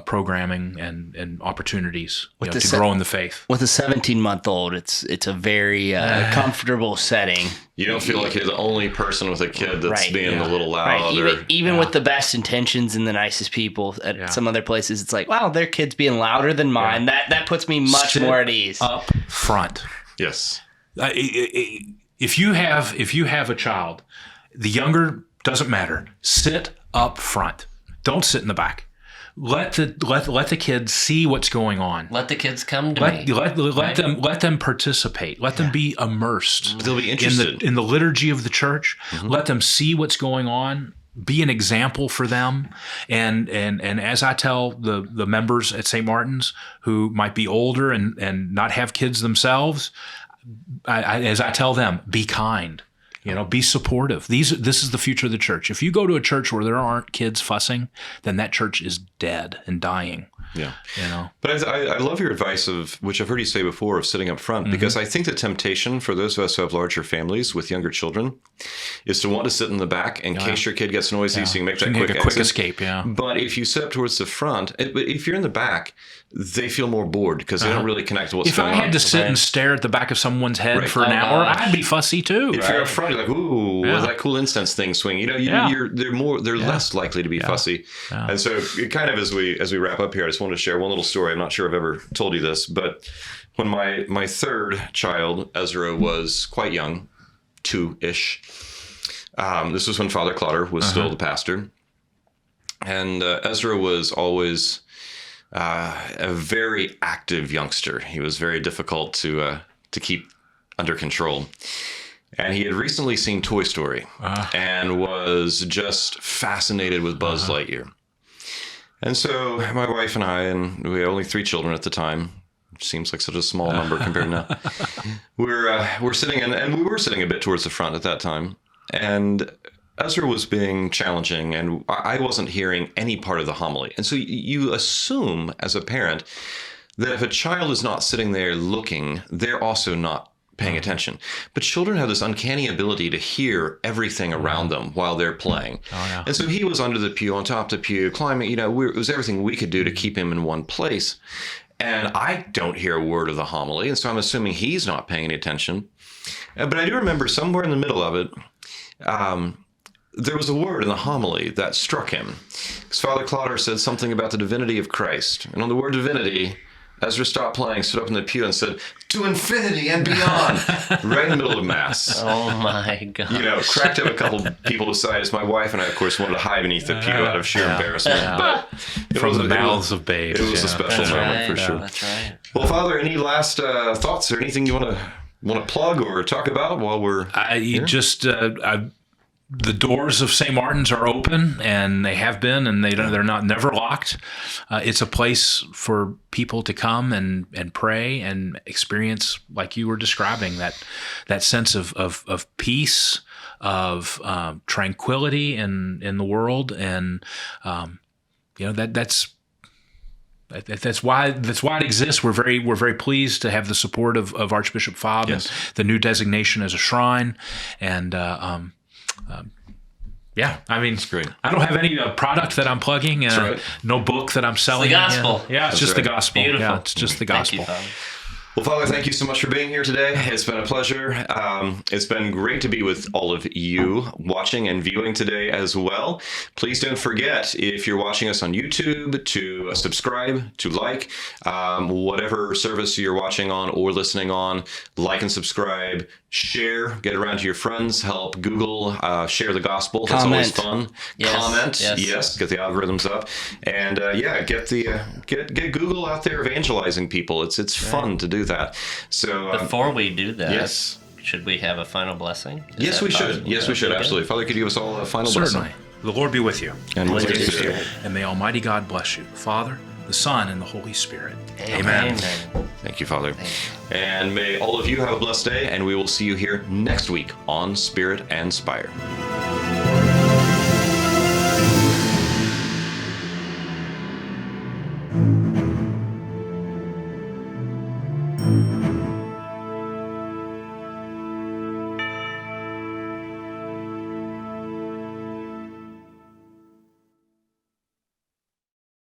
programming and opportunities to grow in the faith. With a 17-month-old, it's a very comfortable setting. You don't feel like you're the only person with a kid that's being a little loud. Even with the best intentions and the nicest people at some other places, it's like, wow, their kid's being louder than mine. That puts me much more at ease. Up front. Yes. If you have a child, the younger doesn't matter. Sit up front. Don't sit in the back. Let the kids see what's going on. Let the kids come to me. Let them participate. Let them be immersed. They'll be interested in the liturgy of the church. Let them see what's going on. Be an example for them. And as I tell the members at St. Martin's who might be older and not have kids themselves, as I tell them, be kind. Be supportive. This is the future of the church. If you go to a church where there aren't kids fussing, then that church is dead and dying. Yeah. But I love your advice which I've heard you say before, of sitting up front, because I think the temptation for those of us who have larger families with younger children is to want to sit in the back in case your kid gets noisy, so you can make that quick escape. But if you sit up towards the front, if you're in the back, they feel more bored because they don't really connect to what's going on. If I had to sit and stare at the back of someone's head for an hour, I'd be fussy too. If you're up front, you're like, ooh, that cool incense thing swing. They're less likely to be fussy. And so, kind of as we wrap up here, I just want to share one little story. I'm not sure I've ever told you this, but when my third child, Ezra, was quite young, 2-ish. This was when Father Clotter was still the pastor, and Ezra was always a very active youngster. He was very difficult to keep under control. And he had recently seen Toy Story and was just fascinated with Buzz Lightyear. And so my wife and I, and we had only 3 children at the time, which seems like such a small number compared to now, we're sitting and we were sitting a bit towards the front at that time. And Ezra was being challenging, and I wasn't hearing any part of the homily. And so you assume as a parent that if a child is not sitting there looking, they're also not paying attention. But children have this uncanny ability to hear everything around them while they're playing. And so he was under the pew, on top of the pew, climbing, it was everything we could do to keep him in one place. And I don't hear a word of the homily, and so I'm assuming he's not paying any attention. But I do remember somewhere in the middle of it, there was a word in the homily that struck him. Because Father Clotter said something about the divinity of Christ. And on the word divinity, Ezra stopped playing, stood up in the pew and said, "To infinity and beyond," right in the middle of Mass. Oh my God. You know, cracked up a couple people besides my wife and I, of course, wanted to hide beneath the pew out of sheer embarrassment. But from the mouths of babes. It was a special moment for sure. That's right. Well, Father, any last thoughts or anything you want to plug or talk about while we're here? The doors of St. Martin's are open, and they have been, and they're not never locked. It's a place for people to come and pray and experience, like you were describing, that sense of peace, of tranquility in the world, and that's why it exists. We're very pleased to have the support of Archbishop Fobb and the new designation as a shrine, and I mean, it's great. I don't have any product that I'm plugging. No book that I'm selling. It's the gospel. Yeah, it's just the gospel. Beautiful. Yeah, it's just the gospel. Thank you, Father. Well, Father, thank you so much for being here today. It's been a pleasure. It's been great to be with all of you watching and viewing today as well. Please don't forget, if you're watching us on YouTube, to subscribe, to like, whatever service you're watching on or listening on, like and subscribe, share, get it around to your friends, help Google share the gospel. That's always fun. Yes. Comment, yes, get the algorithms up, and get Google out there evangelizing people. It's fun to do that. So before we do that, yes, should we have a final blessing? Yes, we should. Yes, we should. Absolutely. Father, could you give us all a final blessing? Certainly. The Lord be with you. And with you too. And may Almighty God bless you, the Father, the Son, and the Holy Spirit. Amen. Thank you, Father. And may all of you have a blessed day, and we will see you here next week on Spirit and Spire.